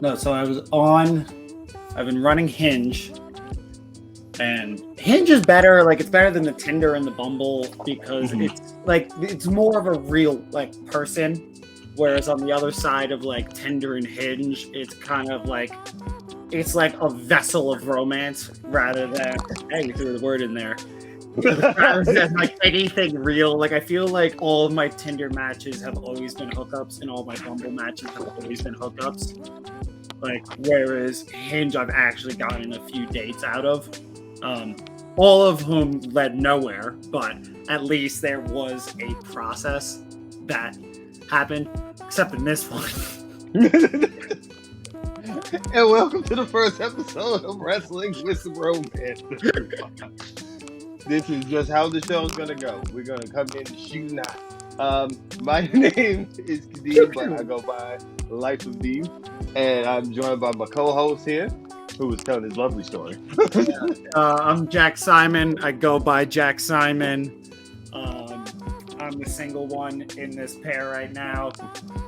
No, so I've been running Hinge, and Hinge is better. Like, it's better than the Tinder and the Bumble because it's more of a real like person. Whereas on the other side of like Tinder and Hinge, it's kind of like it's like a vessel of romance rather than hey, you threw the word in there. Rather than like anything real. Like I feel like all of my Tinder matches have always been hookups, and all my Bumble matches have always been hookups. Like whereas Hinge, I've actually gotten a few dates out of, all of whom led nowhere. But at least there was a process that happened, except in this one. And welcome to the first episode of Wrestling with Wromance. This is just how the show is going to go. We're going to come in shooting hot. My name is Kadeem, but I go by Life of Deem. And I'm joined by my co-host here, who was telling his lovely story. I'm Jack Simon. I go by Jack Simon. I'm the single one in this pair right now.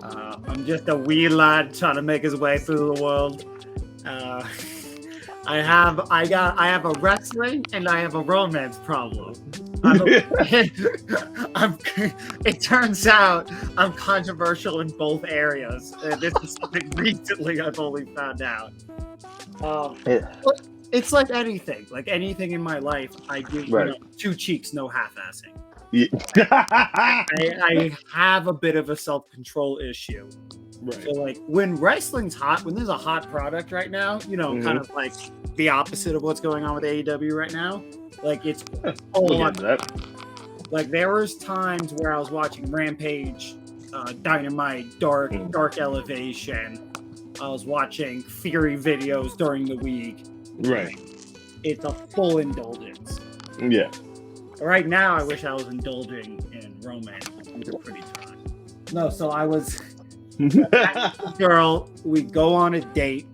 I'm just a wee lad trying to make his way through the world. I have a wrestling and I have a romance problem. It turns out I'm controversial in both areas. And this is something recently I've only found out. It's like anything in my life, I do two cheeks, no half-assing. Yeah. I have a bit of a self-control issue. Right. So like when wrestling's hot, when there's a hot product right now, kind of like the opposite of what's going on with AEW right now. Like it's all on that. Like there was times where I was watching Rampage, Dynamite, Dark Elevation. I was watching Fury videos during the week. Right. It's a full indulgence. Yeah. Right now, I wish I was indulging in romance. It's pretty time. No, so I was girl. We go on a date.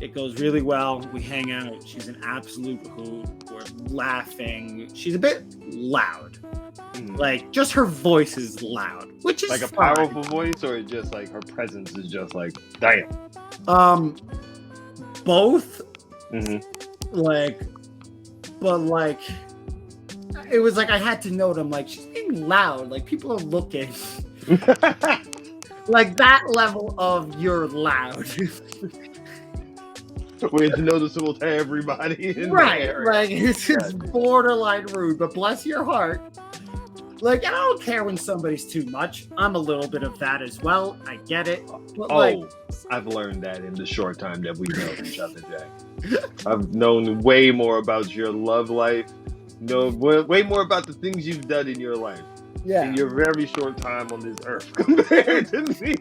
It goes really well. We hang out. She's an absolute hoot. We're laughing. She's a bit loud. Like just her voice is loud, which is like a fine. Powerful voice, or just like her presence is just like damn. Both. But it was like I had to note. I'm like she's being loud. Like people are looking. Like that level of you're loud. Where it's noticeable to everybody in right, the area. Like it's borderline rude, but bless your heart. Like, and I don't care when somebody's too much. I'm a little bit of that as well. I get it. But I've learned that in the short time that we know each other, Jack. I've known way more about your love life. Way more about the things you've done in your life. Yeah. In your very short time on this earth compared to me.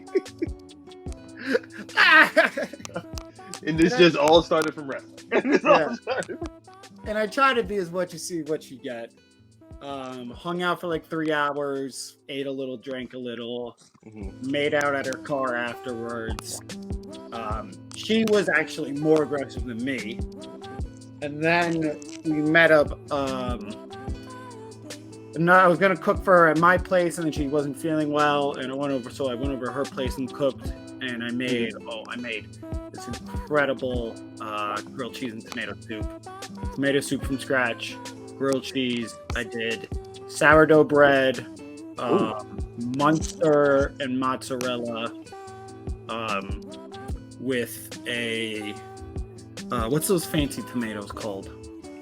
And this just all started from wrestling. And I try to be as what you see, what you get. Hung out for like 3 hours, ate a little, drank a little, made out at her car afterwards. She was actually more aggressive than me. And then we met up. I was gonna cook for her at my place, and then she wasn't feeling well, and I went over her place and cooked, and I made this incredible grilled cheese and tomato soup from scratch. Grilled cheese. I did sourdough bread, Munster and mozzarella, with a what's those fancy tomatoes called?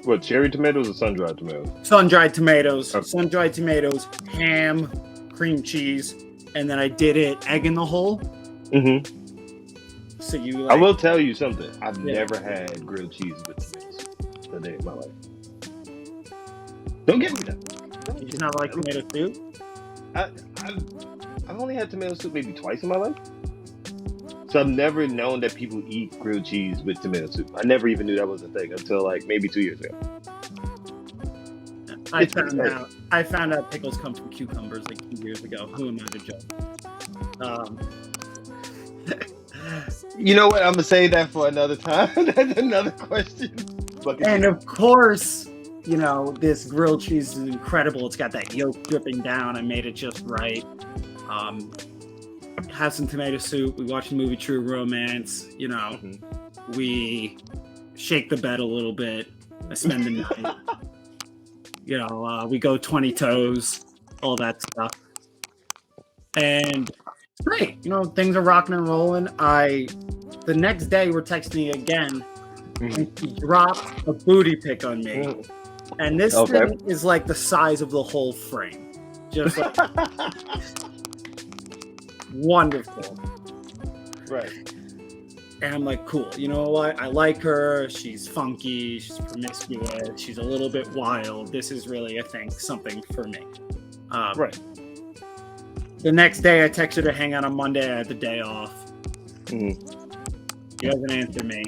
What, cherry tomatoes or sun-dried tomatoes? Sun-dried tomatoes. Okay. Sun-dried tomatoes, ham, cream cheese, and then I did it egg in the hole. So I will tell you something. I've never had grilled cheese with tomatoes a day in my life. Don't get me that. You not like tomato soup? I've only had tomato soup maybe twice in my life. So I've never known that people eat grilled cheese with tomato soup. I never even knew that was a thing until like maybe 2 years ago. I found out pickles come from cucumbers like 2 years ago. Who am I to judge? You know what? I'm gonna say that for another time. That's another question. And of course, this grilled cheese is incredible. It's got that yolk dripping down. I made it just right. have some tomato soup. We watch the movie True Romance. You know, we shake the bed a little bit. I spend the night. You know, we go 20 toes, all that stuff. And it's great. You know, things are rocking and rolling. The next day, we're texting again, and she dropped a booty pic on me. And this thing is like the size of the whole frame. Just like wonderful. Right. And I'm like, cool. You know what? I like her. She's funky. She's promiscuous. She's a little bit wild. This is really, I think, something for me. Right. The next day, I text her to hang out on Monday. I had the day off. She doesn't answer me.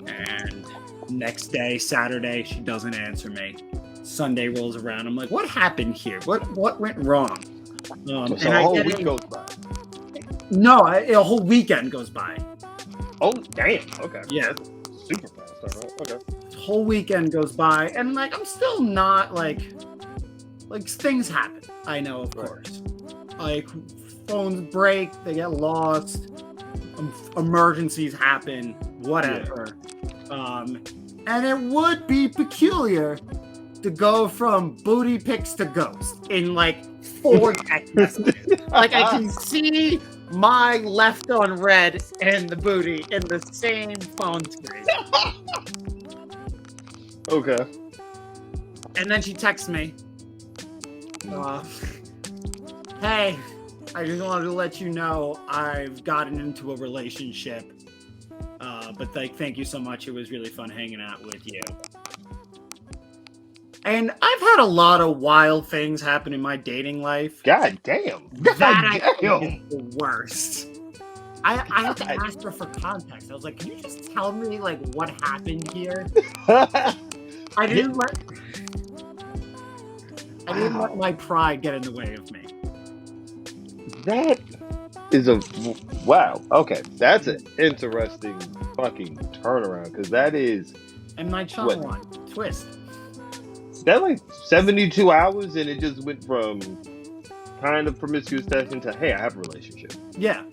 And next day, Saturday, she doesn't answer me. Sunday rolls around. I'm like, what happened here? What went wrong? So a whole week goes by. No, a whole weekend goes by. Oh, damn. Okay. Yeah. That's super fast. All right. Okay. Whole weekend goes by, and like I'm still not like things happen. I know, of course. Like phones break, they get lost, emergencies happen, whatever. Yeah. And it would be peculiar to go from booty pics to ghost in like 4 text messages. Like I can see my left on red and the booty in the same phone screen. Okay. And then she texts me. Hey, I just wanted to let you know I've gotten into a relationship. But like, thank you so much. It was really fun hanging out with you. And I've had a lot of wild things happen in my dating life. God damn. That is the worst. I had to ask her for context. I was like, can you just tell me like what happened here? I didn't let my pride get in the way of me. That is wow. Okay, that's an interesting fucking turnaround because that is. And my channel one twist. That like 72 hours and it just went from kind of promiscuous testing to hey, I have a relationship. Yeah.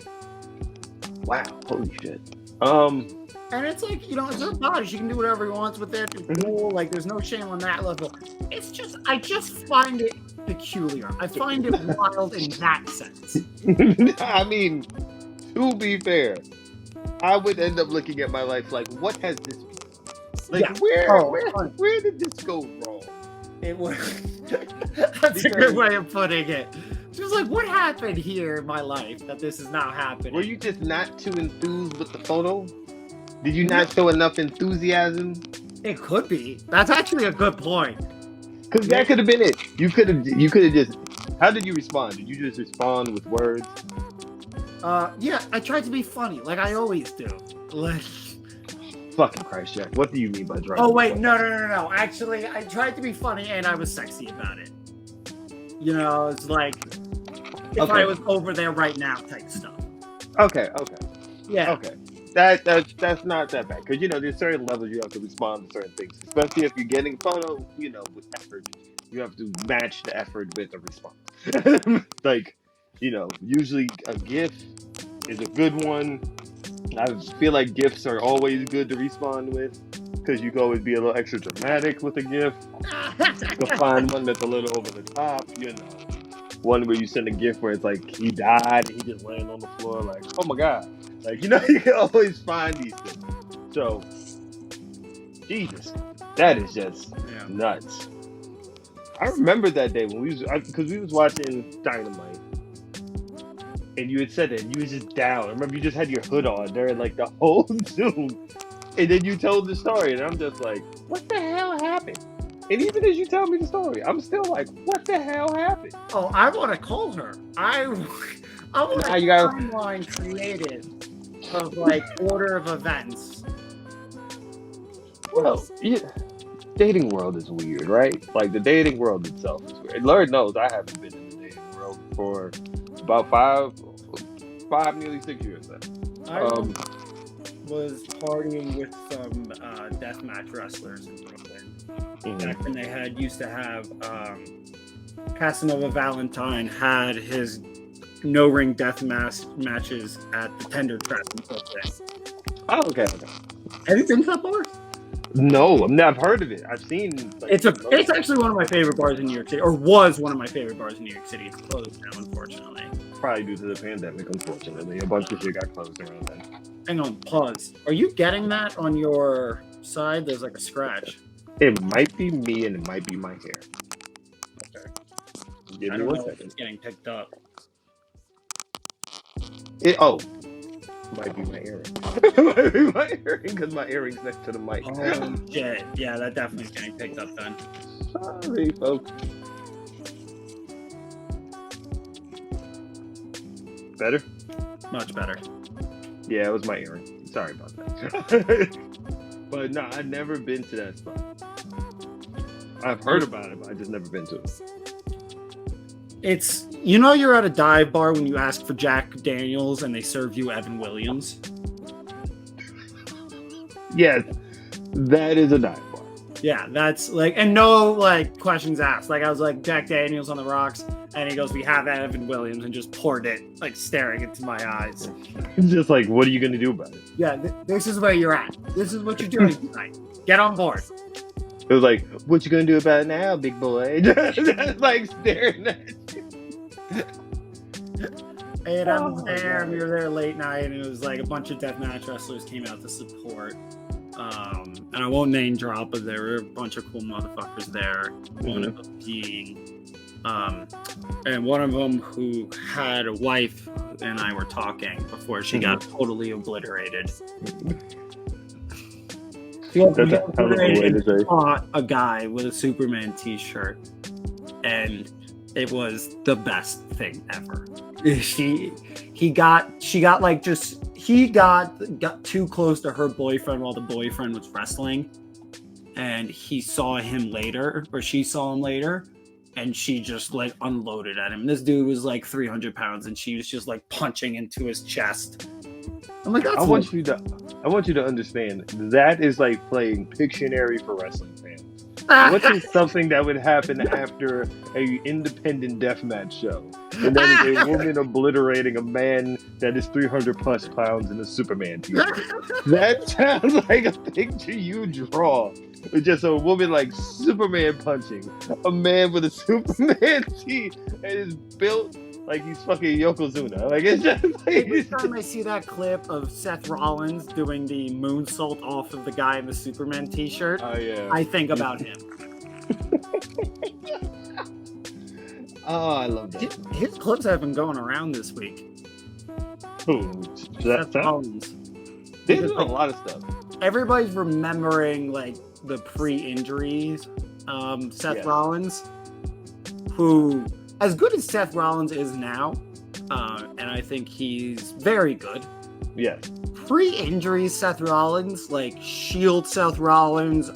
Wow. Holy shit. And it's like, you know, it's her body. She can do whatever she wants with it. It's cool. Like, there's no shame on that level. It's just, I just find it peculiar. I find it wild in that sense. I mean, to be fair, I would end up looking at my life like, what has this been? Like, where did this go wrong? It was. That's a good way of putting it. She was like, what happened here in my life that this is not happening? Were you just not too enthused with the photo? Did you not show enough enthusiasm? It could be. That's actually a good point. Because that could have been it. You could have just. How did you respond? Did you just respond with words? Yeah, I tried to be funny, like I always do. Like, fucking Christ, Jack. What do you mean by driving? Oh wait, no. Actually, I tried to be funny and I was sexy about it. You know, it's like if I was over there right now type stuff. Okay. Yeah. Okay. That's not that bad because you know there's certain levels you have to respond to certain things, especially if you're getting a photo, you know, with effort. You have to match the effort with the response. Like, you know, usually a GIF is a good one. I feel like GIFs are always good to respond with because you can always be a little extra dramatic with a GIF. You can find one that's a little over the top, you know. One where you send a GIF where it's like he died and he just laying on the floor like, oh my God. Like, you know, you can always find these things. So, Jesus, that is just nuts. I remember that day when because we was watching Dynamite. And you had said that you was just down. I remember you just had your hood on during like the whole Zoom. And then you told the story. And I'm just like, what the hell happened? And even as you tell me the story, I'm still like, what the hell happened? Oh, I want to call her. I want a timeline created of like order of events. Well, dating world is weird, right? Like the dating world itself is weird. Lord knows I haven't been in the dating world for about five, nearly 6 years now. I was partying with some deathmatch wrestlers in Brooklyn. Back when they used to have Casanova Valentine had his no ring death matches at the Tender Trap in Brooklyn. Oh, okay. Have you been to that bar? No, I've heard of it. I've seen. Like, It's actually one of my favorite bars in New York City, or was one of my favorite bars in New York City. It's closed now, unfortunately. Probably due to the pandemic, unfortunately. A bunch of shit got closed around then. Hang on, pause. Are you getting that on your side? There's like a scratch. It might be me and it might be my hair. Okay. Give I me don't 1 know if second. it's getting picked up. Might be my earring. Might be my earring because my earring's next to the mic. Oh shit! Yeah, that definitely is getting picked up then. Sorry, folks. Better? Much better. Yeah, it was my earring. Sorry about that. But no, I've never been to that spot. I've heard about it, but I've just never been to it. It's, you know, you're at a dive bar when you ask for Jack Daniels and they serve you Evan Williams. Yes, that is a dive bar. Yeah, that's like, and no like questions asked. Like I was like, Jack Daniels on the rocks, and he goes, "We have Evan Williams," and just poured it, like staring into my eyes. Just like, what are you gonna do about it? Yeah, this is where you're at. This is what you're doing tonight. Get on board. It was like, what you gonna do about it now, big boy? Just like staring at you. And I was there, and we were there late night, and it was like a bunch of deathmatch wrestlers came out to support. And I won't name drop, but there were a bunch of cool motherfuckers there. One of them being, and one of them who had a wife and I were talking before she got totally obliterated. That's a hell of a way to say. Caught a guy with a Superman t-shirt, and it was the best thing ever. He got too close to her boyfriend while the boyfriend was wrestling, and he saw him later, or she saw him later, and she just like unloaded at him. This dude was like 300 pounds, and she was just like punching into his chest. I'm like, I want you to understand that is like playing Pictionary for wrestling fans. What is something that would happen after a independent deathmatch show? And that is a woman obliterating a man that is 300 plus pounds in a Superman t-shirt. That sounds like a picture you draw. It's just a woman like Superman punching a man with a Superman tee and is built like he's fucking Yokozuna. Like it's just like every time I see that clip of Seth Rollins doing the moonsault off of the guy in the Superman t-shirt, I think about him. Oh, I love that. His clips have been going around this week. Who? Seth Rollins. They do a lot of stuff. Everybody's remembering like the pre-injuries Seth Rollins, who, as good as Seth Rollins is now, and I think he's very good. Yes. Pre-injuries Seth Rollins, like Shield Seth Rollins,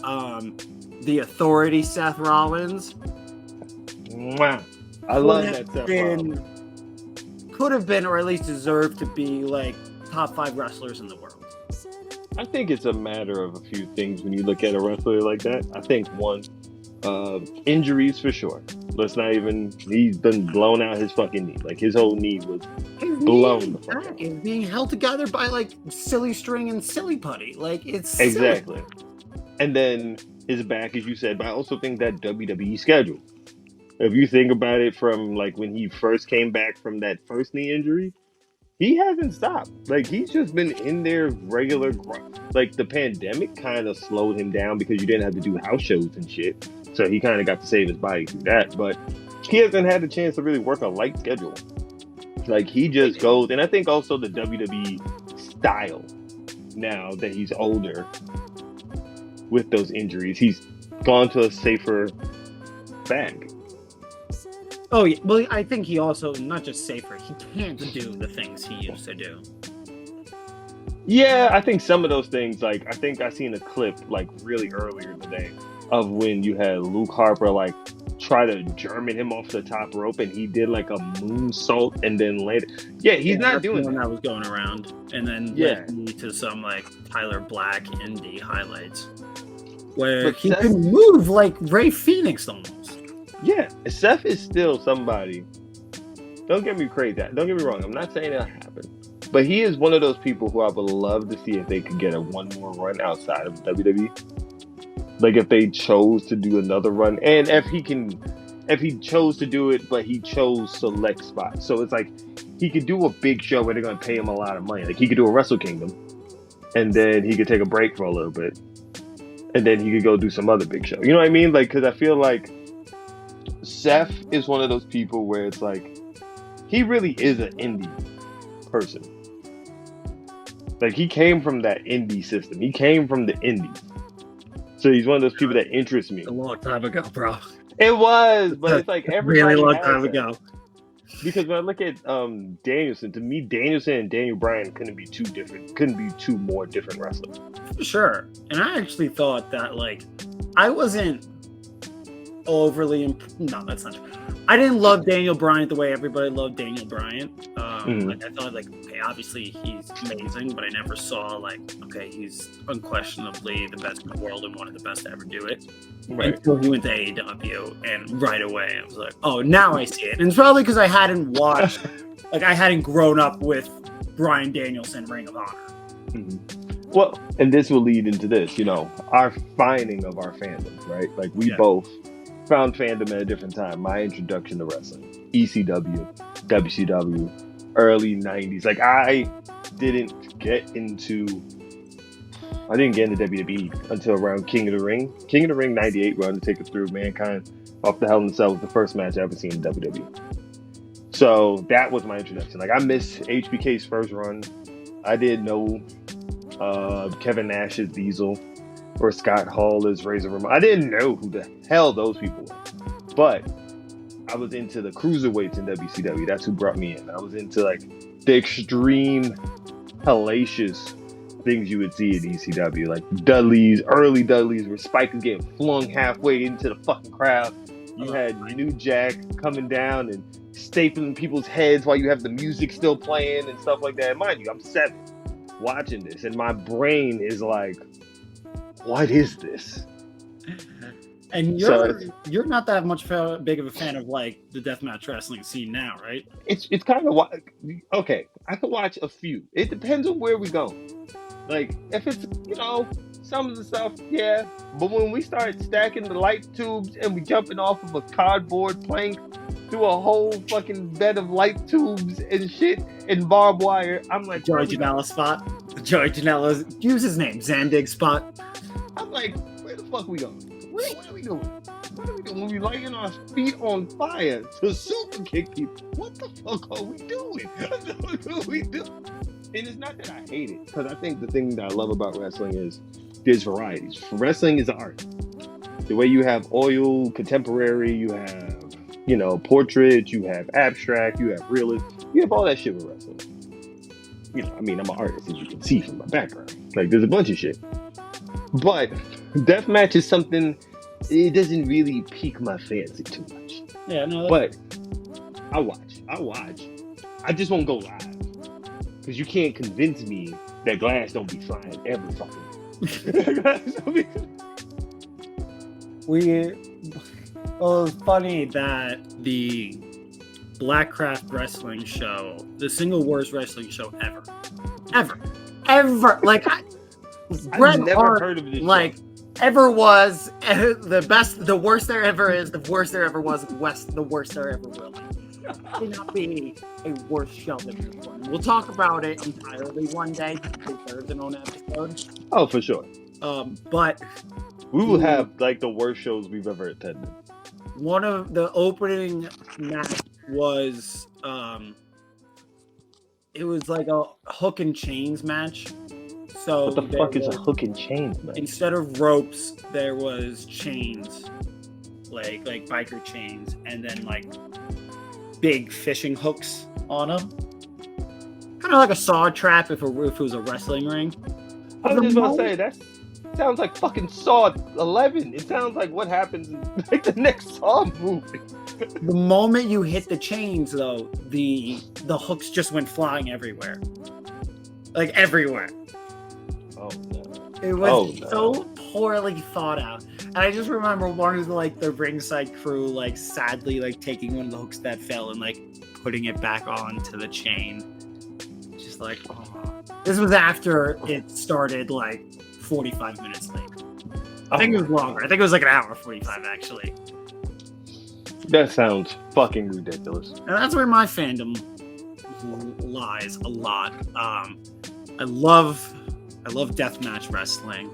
the Authority Seth Rollins. Wow. I love that Seth Rollins. Could have been, or at least deserved to be, like top 5 wrestlers in the world. I think it's a matter of a few things when you look at a wrestler like that. I think one, injuries for sure. Let's not even. He's been blown out his fucking knee. Like his whole knee was blown. It's being held together by like silly string and silly putty. Like it's exactly. Silly. And then his back, as you said, but I also think that WWE schedule. If you think about it, from like when he first came back from that first knee injury, he hasn't stopped. Like he's just been in there regular. Like the pandemic kind of slowed him down because you didn't have to do house shows and shit. So he kind of got to save his body through that. But he hasn't had the chance to really work a light schedule. Like he just goes, and I think also the WWE style now that he's older with those injuries, he's gone to a safer bag. Oh, yeah. Well, I think he also, not just safer, he can't do the things he used to do. Yeah, I think some of those things, like, I think I seen a clip, like, really earlier today of when you had Luke Harper, like, try to German him off the top rope, and he did, like, a moonsault and then landed. Yeah, he's not doing that. That was going around, and then led me to some, like, Tyler Black indie highlights, where he can move like Ray Phoenix almost. Yeah, Seth is still somebody Don't get me crazy. Don't get me wrong. I'm not saying it'll happen. But he is one of those people who I would love to see if they could get a one more run outside of WWE. Like if they chose to do another run, and if he chose to do it, but he chose select spots. So it's like he could do a big show where they're going to pay him a lot of money. Like he could do a Wrestle Kingdom, and then he could take a break for a little bit, and then he could go do some other big show. You know what I mean? Like, because I feel like Seth is one of those people where it's like he really is an indie person. Like he came from that indie system. He came from the indies. So he's one of those people that interests me. A long time ago, bro. It was, but it's like everybody really long has time that. ago. Because when I look at Danielson, to me, Danielson and Daniel Bryan couldn't be two more different wrestlers. Sure. And I actually thought that, like, I wasn't overly no, that's not true. I didn't love Daniel Bryan the way everybody loved Daniel Bryan. Like, I thought, like, okay, obviously he's amazing, but I never saw, like, okay, he's unquestionably the best in the world and one of the best to ever do it. Right. Until he went to AEW, and right away I was like, oh, now I see it. And it's probably because I hadn't watched, like, I hadn't grown up with Bryan Danielson Ring of Honor. Mm-hmm. Well, and this will lead into this, you know, our finding of our fandoms, right? Like, we both found fandom at a different time. My introduction to wrestling, ECW, WCW, early 90s. Like, I didn't get into WWE until around King of the Ring. King of the Ring 98 run to take us through Mankind off the Hell in a Cell was the first match I ever seen in WWE. So that was my introduction. Like, I missed HBK's first run. I didn't know Kevin Nash's Diesel or Scott Hall as Razor Ramon. I didn't know who the hell those people were. But I was into the cruiserweights in WCW. That's who brought me in. I was into, like, the extreme, hellacious things you would see in ECW. Like Dudley's, early Dudley's, where Spike is getting flung halfway into the fucking crowd. You had New Jack coming down and stapling people's heads while you have the music still playing and stuff like that. Mind you, I'm 7 watching this, and my brain is like, what is this? And you're not that much big of a fan of, like, the deathmatch wrestling scene now, right? It's kind of okay. I could watch a few. It depends on where we go. Like, if it's, you know, some of the stuff, yeah. But when we start stacking the light tubes and we jumping off of a cardboard plank through a whole fucking bed of light tubes and shit and barbed wire, I'm like, Joey Janela spot. Joey Janela, use his name, Zandig spot. I'm like, where the fuck we going? What are we doing? What are we doing? We lighting our feet on fire to super kick people. What the fuck are we doing? What are we doing? And it's not that I hate it, because I think the thing that I love about wrestling is there's varieties. Wrestling is art. The way you have oil, contemporary, you have, you know, portrait, you have abstract, you have realist, you have all that shit with wrestling. You know, I mean, I'm an artist, as you can see from my background. Like, there's a bunch of shit. But deathmatch is something, it doesn't really pique my fancy too much. Yeah, no. But I watch. I just won't go live. Because you can't convince me that glass don't be flying every fucking Well, it's funny that the Blackcraft wrestling show, the single worst wrestling show ever. Like, I've never heard of this. Like, show. Ever was the best, the worst there ever is, the worst there ever was, the worst there ever will. Cannot be a worse show than this one. We'll talk about it entirely one day. It deserves an own episode. Oh, for sure. But we will have, like, the worst shows we've ever attended. One of the opening match was it was like a hook and chains match. So what the fuck is a hook and chains match? Instead of ropes, there was chains, like biker chains, and then, like, big fishing hooks on them. Kind of like a saw trap if it was a wrestling ring. I was just about to say, that sounds like fucking Saw 11. It sounds like what happens in, like, the next Saw movie. The moment you hit the chains, though, the hooks just went flying everywhere. Like, everywhere. Oh, no. It was so poorly thought out. And I just remember one of the ringside crew like sadly like taking one of the hooks that fell and like putting it back onto the chain. Just like, oh. This was after it started like 45 minutes late. I think it was longer. I think it was like an hour 45 actually. That sounds fucking ridiculous. And that's where my fandom lies a lot. I love deathmatch wrestling.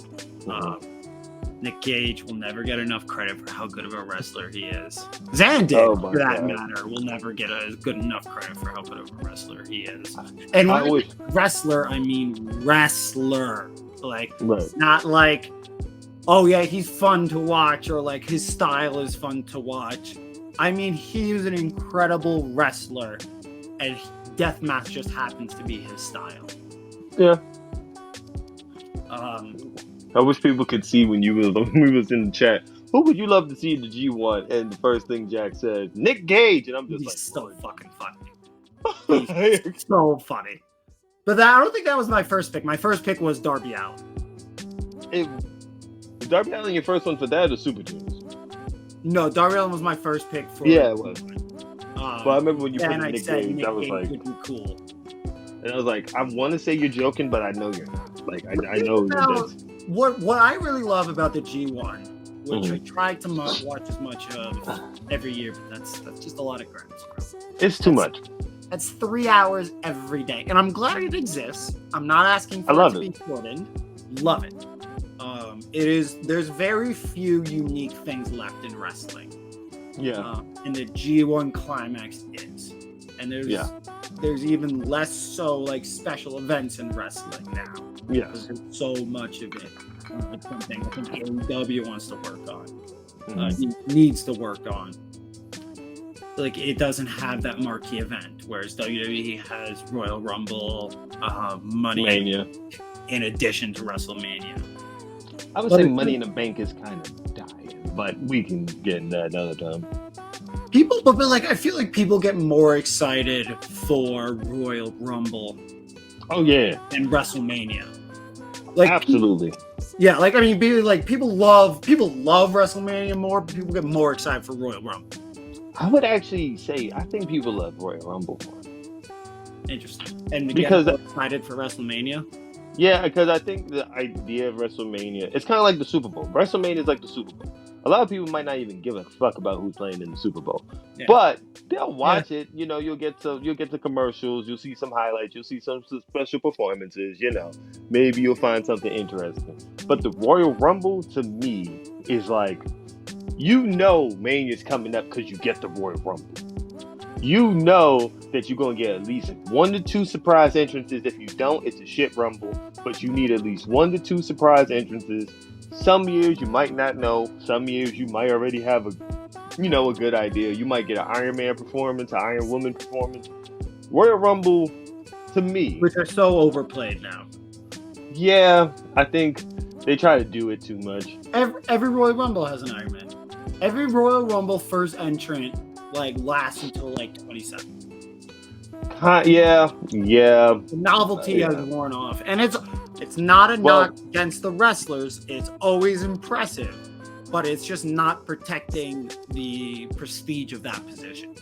Nick Gage will never get enough credit for how good of a wrestler he is. Xandid, for that matter, will never get a good enough credit for how good of a wrestler he is. And when I mean wrestler, I mean wrestler. Like, not like, oh yeah, he's fun to watch, or like his style is fun to watch. I mean, he's an incredible wrestler, and deathmatch just happens to be his style. Yeah. I wish people could see when we was in the chat. Who would you love to see in the G1? And the first thing Jack said, Nick Gage, and I'm just he's so fucking funny. He's so funny. But I don't think that was my first pick. My first pick was Darby Allin. Was Darby Allin your first one for that or Super Juniors? No, Darby Allin was my first pick for. Yeah, it was. Well, I remember when you put in Nick Gage, I was like, would be cool. And I was like, I want to say you're joking, but I know you're not. Like, I know you're just. What I really love about the G1, which I try to watch as much of every year, but that's just a lot of crap. It's too much. That's 3 hours every day, and I'm glad it exists. I'm not asking for it to be shortened. Love it. There's very few unique things left in wrestling. Yeah. And the G1 climax is, and there's even less so like special events in wrestling now. Yeah. There's so much of it. It's something I think AEW wants to work on. Needs to work on. Like, it doesn't have that marquee event, whereas WWE has Royal Rumble, Money Mania, in addition to WrestleMania. I would say Money in the Bank is kind of dying, but we can get into that another time. I feel like people get more excited for Royal Rumble. Oh yeah, and WrestleMania. Like, absolutely. Yeah, like I mean, people love WrestleMania more, but people get more excited for Royal Rumble. I would actually say I think people love Royal Rumble more. Interesting. And because excited for WrestleMania. Yeah, because I think the idea of WrestleMania, it's kind of like the Super Bowl. WrestleMania is like the Super Bowl. A lot of people might not even give a fuck about who's playing in the Super Bowl, but they'll watch it. You know, you'll get to commercials, you'll see some highlights, you'll see some special performances. You know, maybe you'll find something interesting. But the Royal Rumble to me is like, you know, Mania's coming up because you get the Royal Rumble. You know that you're going to get at least 1 to 2 surprise entrances. If you don't, it's a shit Rumble. But you need at least 1 to 2 surprise entrances. Some years you might not know. Some years you might already have a good idea. You might get an Iron Man performance, an Iron Woman performance. Royal Rumble, to me, which are so overplayed now. Yeah, I think they try to do it too much. Every Royal Rumble has an Iron Man. Every Royal Rumble first entrant lasts until 27. Yeah. The novelty has worn off, and it's not a knock against the wrestlers. It's always impressive, but it's just not protecting the prestige of that position.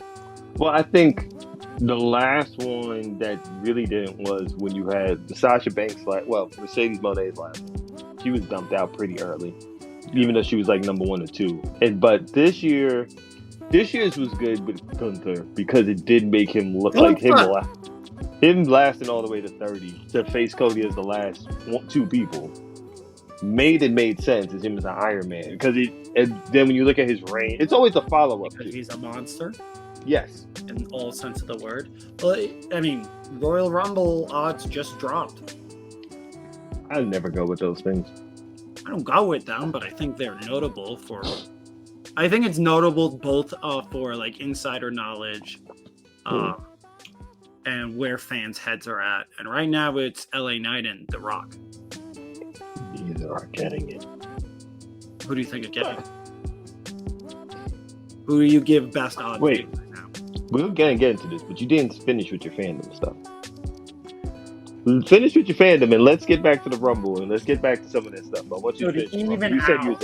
Well, I think the last one that really didn't was when you had the Sasha Banks Mercedes Monet's last one. She was dumped out pretty early, even though she was number 1 or 2. But this year's was good with Gunther because it did make him look like him. Him lasting all the way to 30 to face Cody as the last 2 people made sense as him as an Iron Man, because and then when you look at his reign, it's always a follow up. He's a monster. Yes, in all sense of the word. But I mean, Royal Rumble odds just dropped. I never go with those things. I don't go with them, but I think they're notable for. I think it's notable both for insider knowledge, and where fans' heads are at. And right now, it's LA Knight and The Rock. Neither are getting it. Who do you think are getting it? Who do you give best odds to right now? We're gonna get into this, but you didn't finish with your fandom stuff. Finish with your fandom, and let's get back to the Rumble, and let's get back to some of that stuff. I want you to finish.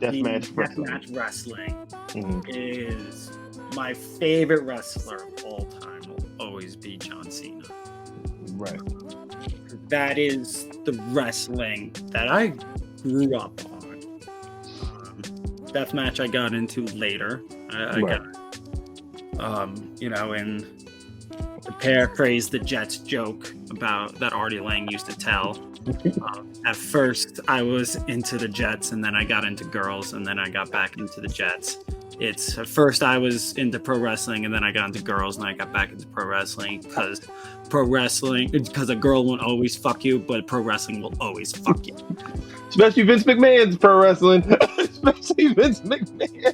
Deathmatch wrestling. Deathmatch wrestling Mhm. is my favorite wrestler of all time. Will always be John Cena. Right. That is the wrestling that I grew up on. Deathmatch I got into later. I Right. got, in to paraphrase the Jets joke about that Artie Lang used to tell. At first, I was into the Jets, and then I got into girls, and then I got back into the Jets. It's at first I was into pro wrestling, and then I got into girls, and I got back into pro wrestling because a girl won't always fuck you, but pro wrestling will always fuck you. Especially Vince McMahon's pro wrestling. Especially Vince McMahon.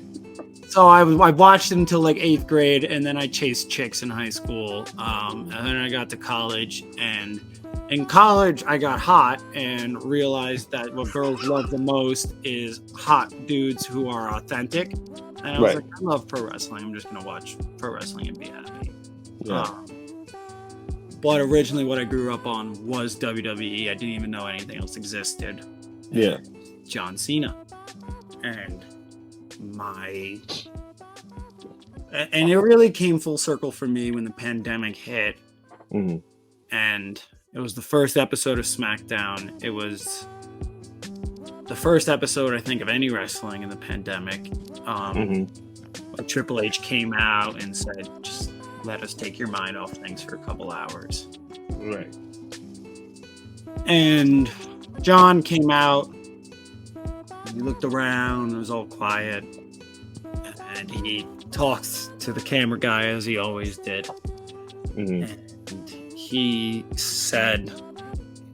So I watched it until like 8th grade, and then I chased chicks in high school. And then I got to college, and in college I got hot and realized that what girls love the most is hot dudes who are authentic. And I was like, I love pro wrestling. I'm just gonna watch pro wrestling and be happy. Yeah. But originally, what I grew up on was WWE. I didn't even know anything else existed. Yeah. John Cena, and it really came full circle for me when the pandemic hit. Mm-hmm. And it was the first episode of SmackDown. It was the first episode, I think, of any wrestling in the pandemic. Triple H came out and said, just let us take your mind off things for a couple hours. Right. And John came out. He looked around. It was all quiet. And he talked to the camera guy as he always did. Mm-hmm. And he said,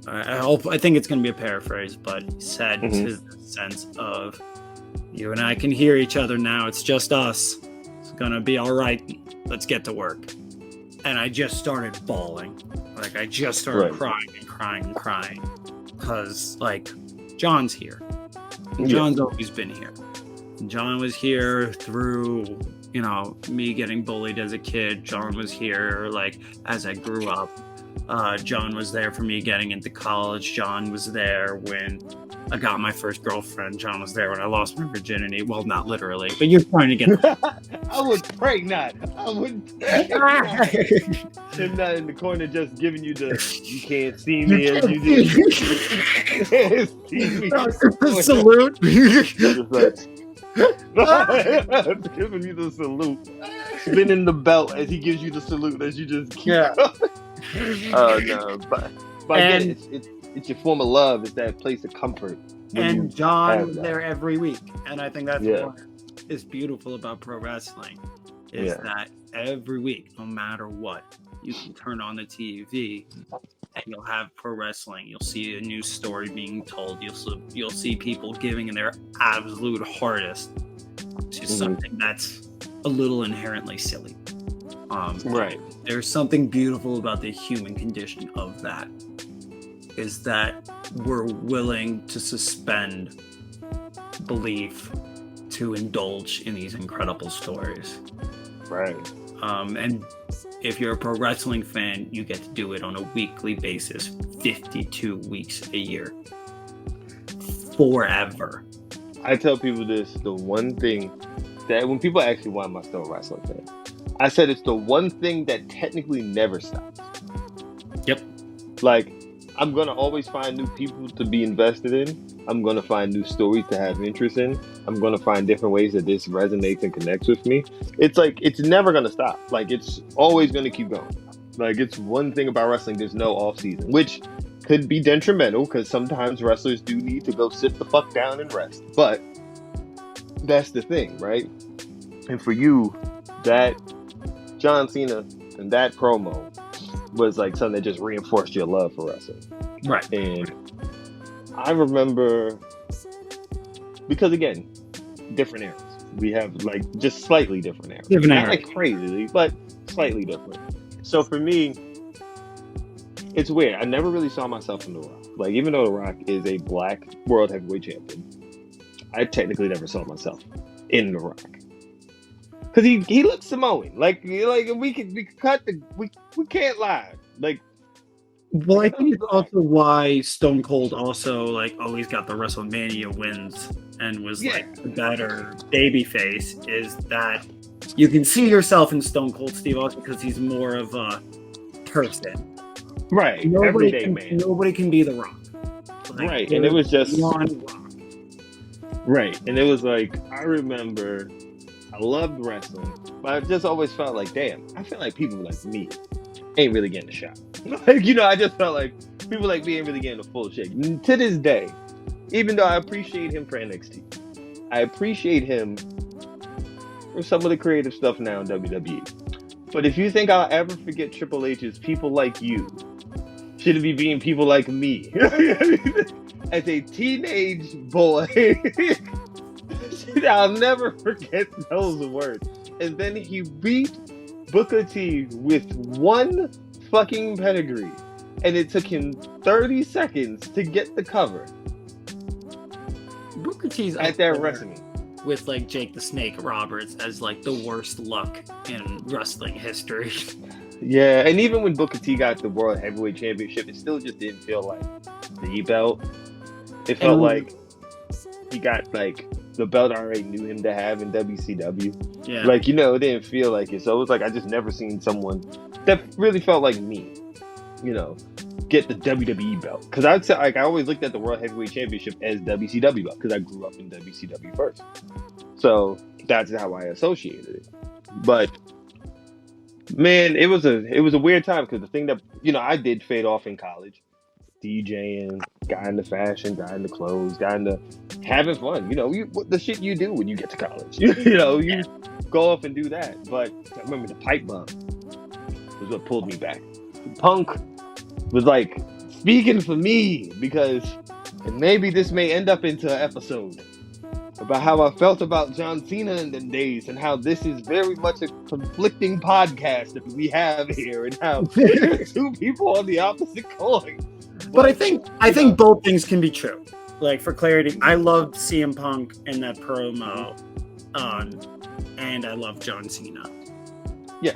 I think it's going to be a paraphrase, but he said to the sense of, you and I can hear each other now. It's just us. It's going to be all right. Let's get to work. And I just started bawling. Like, I just started crying. Because, like, John's here. John's always been here. John was here through, me getting bullied as a kid. John was here, like, as I grew up. John was there for me getting into college. John was there when I got my first girlfriend. John was there when I lost my virginity. Well, not literally, but you're trying to get... I would pray not. I would pray not. Him not in the corner just giving you the, you can't see me as you do. The salute. Giving you the salute. Spinning the belt as he gives you the salute as you just keep going. Oh, no. But again, it's your form of love. It's that place of comfort. And John was there every week. And I think that's what is beautiful about pro wrestling. Is that every week, no matter what, you can turn on the TV and you'll have pro wrestling. You'll see a new story being told. You'll see people giving their absolute hardest to something that's a little inherently silly. Right. There's something beautiful about the human condition of that. Is that we're willing to suspend belief to indulge in these incredible stories. Right. And if you're a pro wrestling fan, you get to do it on a weekly basis, 52 weeks a year. Forever. I tell people this, the one thing that when people ask me why am I still a wrestling fan, I said it's the one thing that technically never stops. Yep. Like, I'm going to always find new people to be invested in. I'm going to find new stories to have interest in. I'm going to find different ways that this resonates and connects with me. It's like, it's never going to stop. Like, it's always going to keep going. Like, it's one thing about wrestling, there's no off season, which could be detrimental because sometimes wrestlers do need to go sit the fuck down and rest. But that's the thing, right? And for you, that John Cena and that promo was like something that just reinforced your love for wrestling. Right. And I remember, because again, different eras. We have like just slightly different eras. Not like crazily, but slightly different. So for me, it's weird. I never really saw myself in The Rock. Like, even though The Rock is a black world heavyweight champion, I technically never saw myself in The Rock. Because he looks Samoan. Like we can't lie. Like, Well, I think it's also why Stone Cold also like always got the WrestleMania wins and was Yeah. like the better babyface. Is that you can see yourself in Stone Cold Steve Austin because he's more of a person. Right. Nobody Everyday can, man. nobody can be the Rock. Like, Right. And it was just one Rock. right. And it was like I remember I loved wrestling, but I just always felt like, damn, I feel like people like me ain't really getting a shot. Like, I just felt like people like me ain't really getting a full shake. And to this day, even though I appreciate him for NXT, I appreciate him for some of the creative stuff now in WWE. But if you think I'll ever forget Triple H's people like you should be being people like me as a teenage boy, I'll never forget those words. And then he beat Booker T with one fucking pedigree, and it took him 30 seconds to get the cover. Booker T's at that wrestling with like Jake the Snake Roberts as like the worst luck in wrestling history. Yeah, and even when Booker T got the World Heavyweight Championship, it still just didn't feel like the belt. It felt like he got like the belt I already knew him to have in WCW. Yeah. Like, it didn't feel like it. So it was like I just never seen someone that really felt like me, get the WWE belt. Because I always looked at the World Heavyweight Championship as WCW belt because I grew up in WCW first. So that's how I associated it. But man, it was a weird time because the thing that I did fade off in college, DJing, got into fashion, got into clothes, got into having fun. What the shit you do when you get to college. You go off and do that. But I remember the pipe bomb was what pulled me back. Punk was like speaking for me because, and maybe this may end up into an episode about how I felt about John Cena in them days and how this is very much a conflicting podcast that we have here and how two people on the opposite coin. But I think both things can be true. Like, for clarity, I loved CM Punk in that promo, and I love John Cena. Yeah.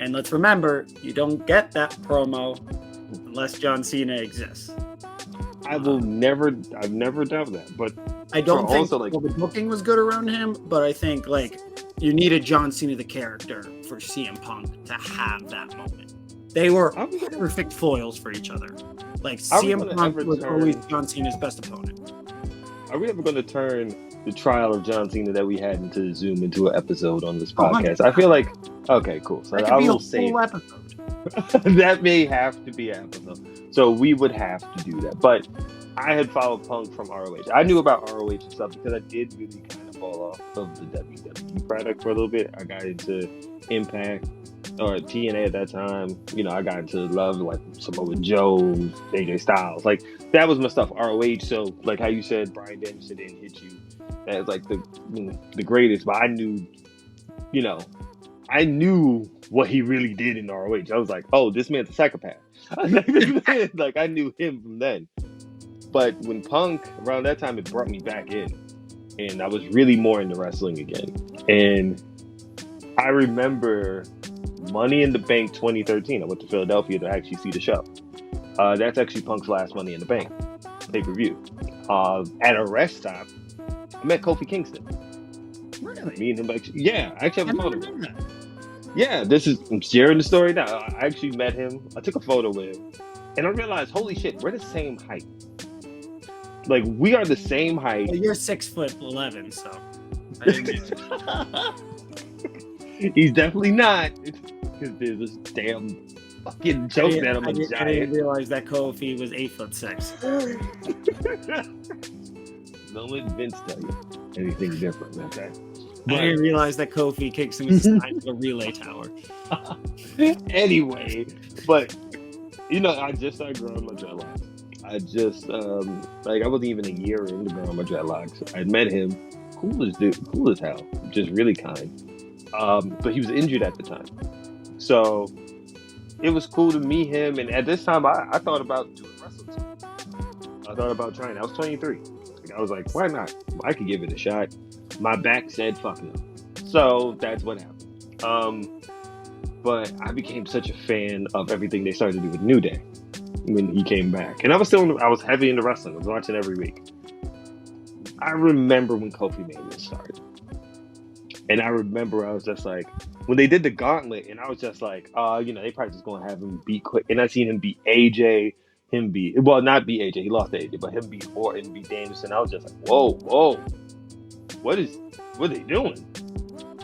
And let's remember, you don't get that promo unless John Cena exists. I've never doubted that, but I don't think the booking was good around him, but I think you needed John Cena the character for CM Punk to have that moment. They were perfect foils for each other. CM Punk was always John Cena's best opponent. Are we ever going to turn the trial of John Cena that we had into Zoom into an episode on this podcast? I feel like, okay, cool. So I will say that may have to be an episode. So we would have to do that. But I had followed Punk from ROH. I knew about ROH and stuff because I did really kind of fall off of the WWE product for a little bit. I got into Impact or TNA at that time. I got into love like Samoa Joe, AJ Styles. Like, that was my stuff. ROH. So like how you said, Bryan Danielson didn't hit you as like the greatest, but I knew, I knew what he really did in ROH. I was like, oh, this man's a psychopath. Like, I knew him from then. But when Punk, around that time, it brought me back in. And I was really more into wrestling again. And I remember Money in the Bank 2013. I went to Philadelphia to actually see the show. That's actually Punk's last Money in the Bank pay-per-view. At a rest stop, I met Kofi Kingston. Really? Me and him, I actually have a photo with him. Yeah, I'm sharing the story now. I actually met him. I took a photo with him. And I realized, holy shit, we're the same height. Like, we are the same height. Well, you're 6'11", so. He's definitely not. Because there's this damn fucking joke that I'm a giant. I didn't realize that Kofi was 8'6". Don't let Vince tell you anything different than that. I didn't realize that Kofi Kingston was assigned to the relay tower. Anyway, but I just started growing my dreadlocks. I just I wasn't even a year into growing my dreadlocks. I met him, cool as hell, just really kind. But he was injured at the time, so it was cool to meet him. And at this time, I thought about doing wrestling. I thought about trying. I was 23. I was like, why not? I could give it a shot. My back said, fuck no. So that's what happened. But I became such a fan of everything they started to do with New Day when he came back. And I was heavy into wrestling. I was watching every week. I remember when Kofi Mania started. And I remember I was just like, when they did the gauntlet, and I was just like, they probably just going to have him beat quick. And I seen him beat AJ, not beat AJ, he lost to AJ, but him beat Orton, beat Danielson. I was just like, whoa, what are they doing?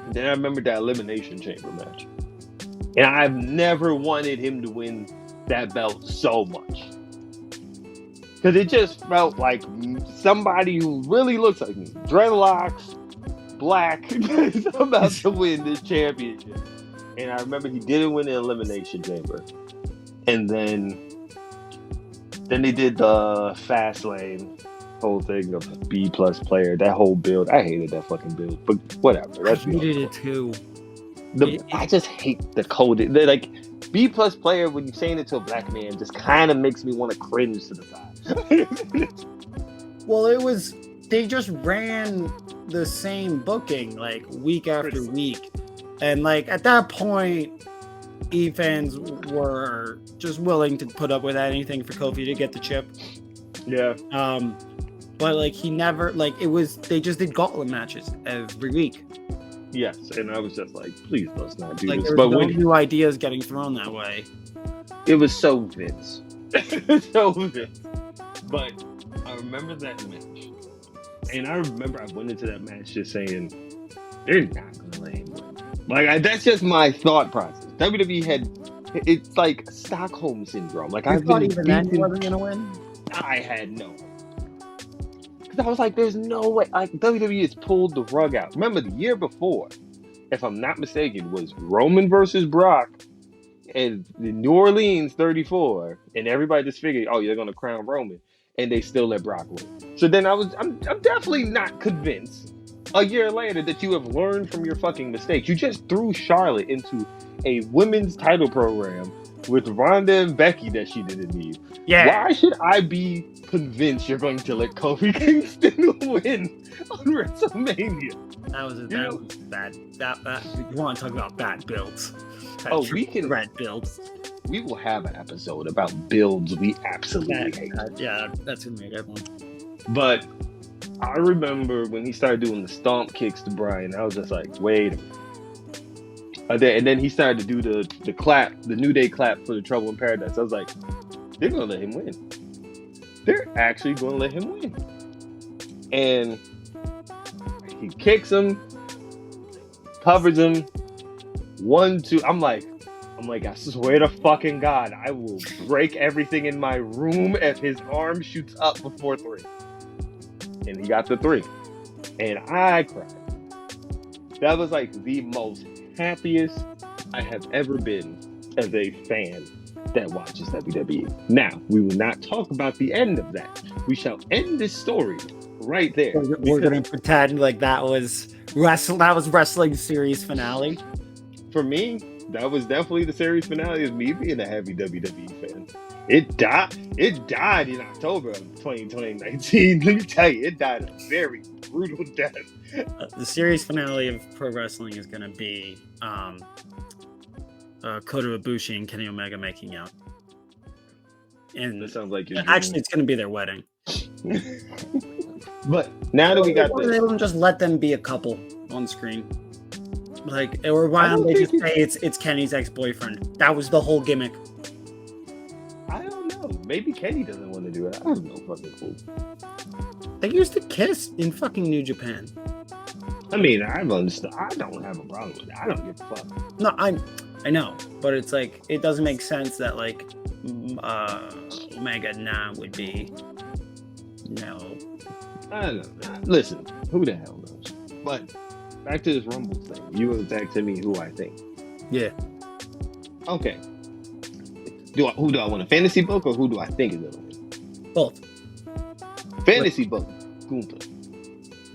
And then I remember that Elimination Chamber match. And I've never wanted him to win that belt so much. Because it just felt like somebody who really looks like me. Dreadlocks, black, is about to win this championship. And I remember he didn't win the Elimination Chamber. And then they did the Fastlane whole thing of B+ player. That whole build. I hated that fucking build. But whatever. I hated it too. I just hate the code. Like B+ player, when you're saying it to a black man, just kind of makes me want to cringe to the side. Well, they just ran the same booking like week after week, and like at that point, E fans were just willing to put up with anything for Kofi to get the chip. Yeah. But like he never they just did gauntlet matches every week. Yes, and I was just like, please let's not do like, this. But when new ideas getting thrown that way, it was so Vince. So Vince. But I remember that match, and I remember I went into that match just saying, they're not gonna let him win. Like that's just my thought process. WWE it's like Stockholm syndrome. Like I thought even then he wasn't gonna win. I had no. I was like, there's no way. Like WWE has pulled the rug out. Remember the year before, if I'm not mistaken, was Roman versus Brock and the New Orleans 34, and everybody just figured, oh, you're gonna crown Roman, and they still let Brock win. So then I'm definitely not convinced a year later that you have learned from your fucking mistakes. You just threw Charlotte into a women's title program with Ronda and Becky that she didn't need. Yeah. Why should I be convinced you're going to let Kofi Kingston win on WrestleMania? That was bad. That you want to talk about bad builds? We can red builds. We will have an episode about builds we absolutely hate. Yeah, that's gonna be a good one. But I remember when he started doing the stomp kicks to Bryan, I was just like, wait a minute. And then he started to do the clap, the New Day clap for the Trouble in Paradise. I was like, they're going to let him win. They're actually going to let him win. And he kicks him, covers him, 1, 2. I'm like, I swear to fucking God, I will break everything in my room if his arm shoots up before 3. And he got the 3. And I cried. That was like the most happiest I have ever been as a fan that watches WWE. Now, we will not talk about the end of that. We shall end this story right there. We're going to pretend like that was wrestling series finale. For me, that was definitely the series finale of me being a heavy WWE fan. It died in October of 2019. Let me tell you, it died a very brutal death. The series finale of pro wrestling is going to be Kota Ibushi and Kenny Omega making out. And that sounds like actually, it's going to be their wedding. But now that we got this, they don't just let them be a couple on screen. Like, or why don't they just say it's Kenny's ex-boyfriend? That was the whole gimmick. I don't know. Maybe Kenny doesn't want to do it. I don't know. Fucking cool. They used to kiss in fucking New Japan. I mean, I've understood. I don't have a problem with it. I don't give a fuck. No, I know, but it's like it doesn't make sense that like Omega would be no. I don't know. Listen, who the hell knows? But back to this Rumble thing. You was asking me who I think. Yeah. Okay. Who do I want, a fantasy book, or who do I think is gonna win? Both. Fantasy book,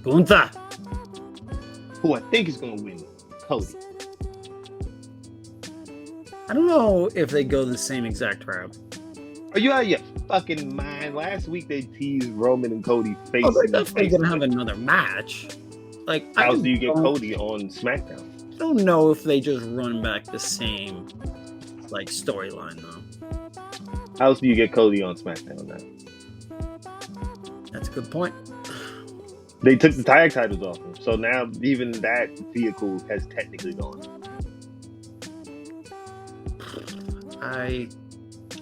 Gunther. Who I think is gonna win, Cody. I don't know if they go the same exact route. Are you out of your fucking mind? Last week they teased Roman and Cody facing. They're definitely gonna have another match. Like, how do you get Cody on SmackDown? don't know if they just run back the same like storyline though. How else do you get Cody on SmackDown now? That's a good point. They took the tag titles off him, so now even that vehicle has technically gone.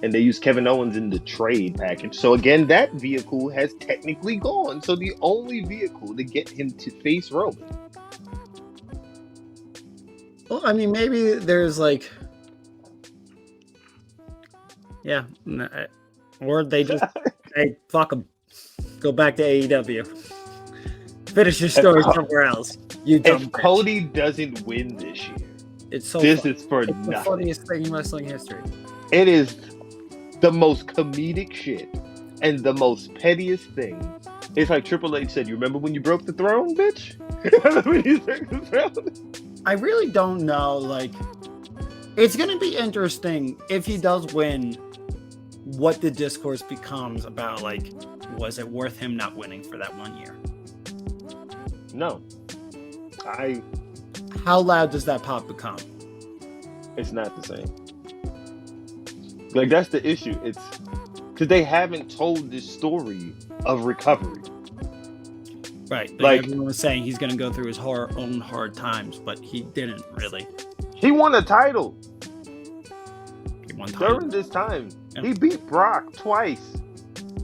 And they use Kevin Owens in the trade package. So again, that vehicle has technically gone. So the only vehicle to get him to face Roman. Well, I mean, maybe there's like, yeah, or they just, hey, fuck them, go back to AEW, finish your story somewhere else. You dumb if bitch. Cody doesn't win this year, it's so this fun. is for It's nothing. the funniest thing in wrestling history. It is the most comedic shit and the most pettiest thing. It's like Triple H said, you remember when you broke the throne, bitch? When you broke the throne? I really don't know. Like, it's going to be interesting if he does win, what the discourse becomes about, like, was it worth him not winning for that 1 year? No. How loud does that pop become? It's not the same. Like, that's the issue. It's because they haven't told this story of recovery. Right. But like, everyone was saying he's going to go through his own hard times, but he didn't really. He won a title. He won during this time. Yeah. He beat Brock twice.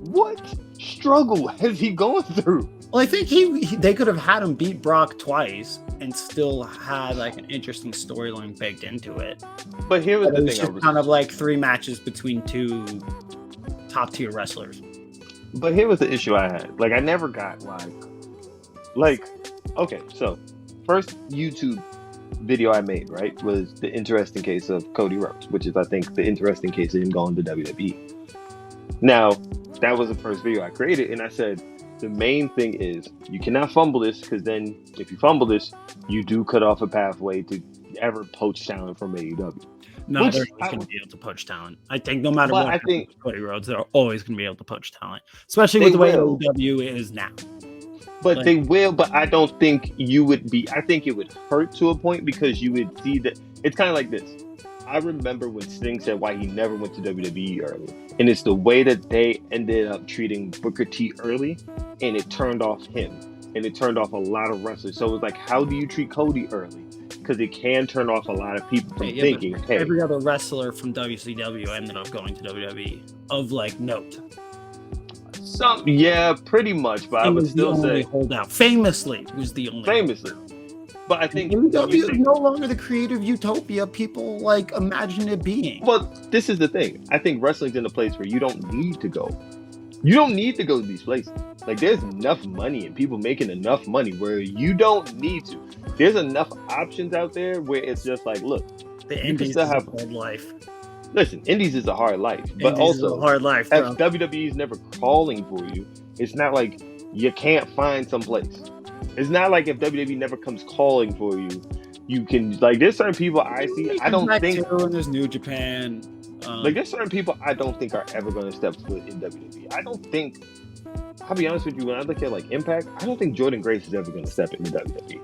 What struggle has he gone through? Well, I think they could have had him beat Brock twice and still had like an interesting storyline baked into it. But here was the thing. It's just kind of like 3 matches between 2 top tier wrestlers. But here was the issue I had. Like, I never got like, okay, so first YouTube video I made, right, was the interesting case of Cody Rhodes, which is, I think, the interesting case of him going to WWE. Now, that was the first video I created, and I said, the main thing is you cannot fumble this, because then if you fumble this, you do cut off a pathway to ever poach talent from AEW. No, they're always going to be able to poach talent. I think no matter what, I think Cody Rhodes, they're always going to be able to poach talent, especially with the way AEW is now. But they will, but I don't think you would be. I think it would hurt to a point, because you would see that it's kind of like this. I remember when Sting said why he never went to WWE early, and it's the way that they ended up treating Booker T early, and it turned off him, and it turned off a lot of wrestlers. So it was like, how do you treat Cody early? Because it can turn off a lot of people from thinking, hey. Every other wrestler from WCW ended up going to WWE of like note. Yeah, pretty much, but I would still say holdout. Famously was the only. Famously. But I think WWE is no longer the creative utopia people like imagine it being. Well, this is the thing. I think wrestling's in a place where you don't need to go. You don't need to go to these places. Like, there's enough money and people making enough money where you don't need to. There's enough options out there where it's just like, look, the indies is a hard life. Listen, indies is a hard life, but indies also is a hard life. If WWE is never calling for you, it's not like you can't find some place. It's not like if WWE never comes calling for you, you can, like, there's certain people I see, I don't think. And there's New Japan. Like, there's certain people I don't think are ever going to step foot in WWE. I don't think, I'll be honest with you, when I look at like Impact, I don't think Jordan Grace is ever going to step into WWE.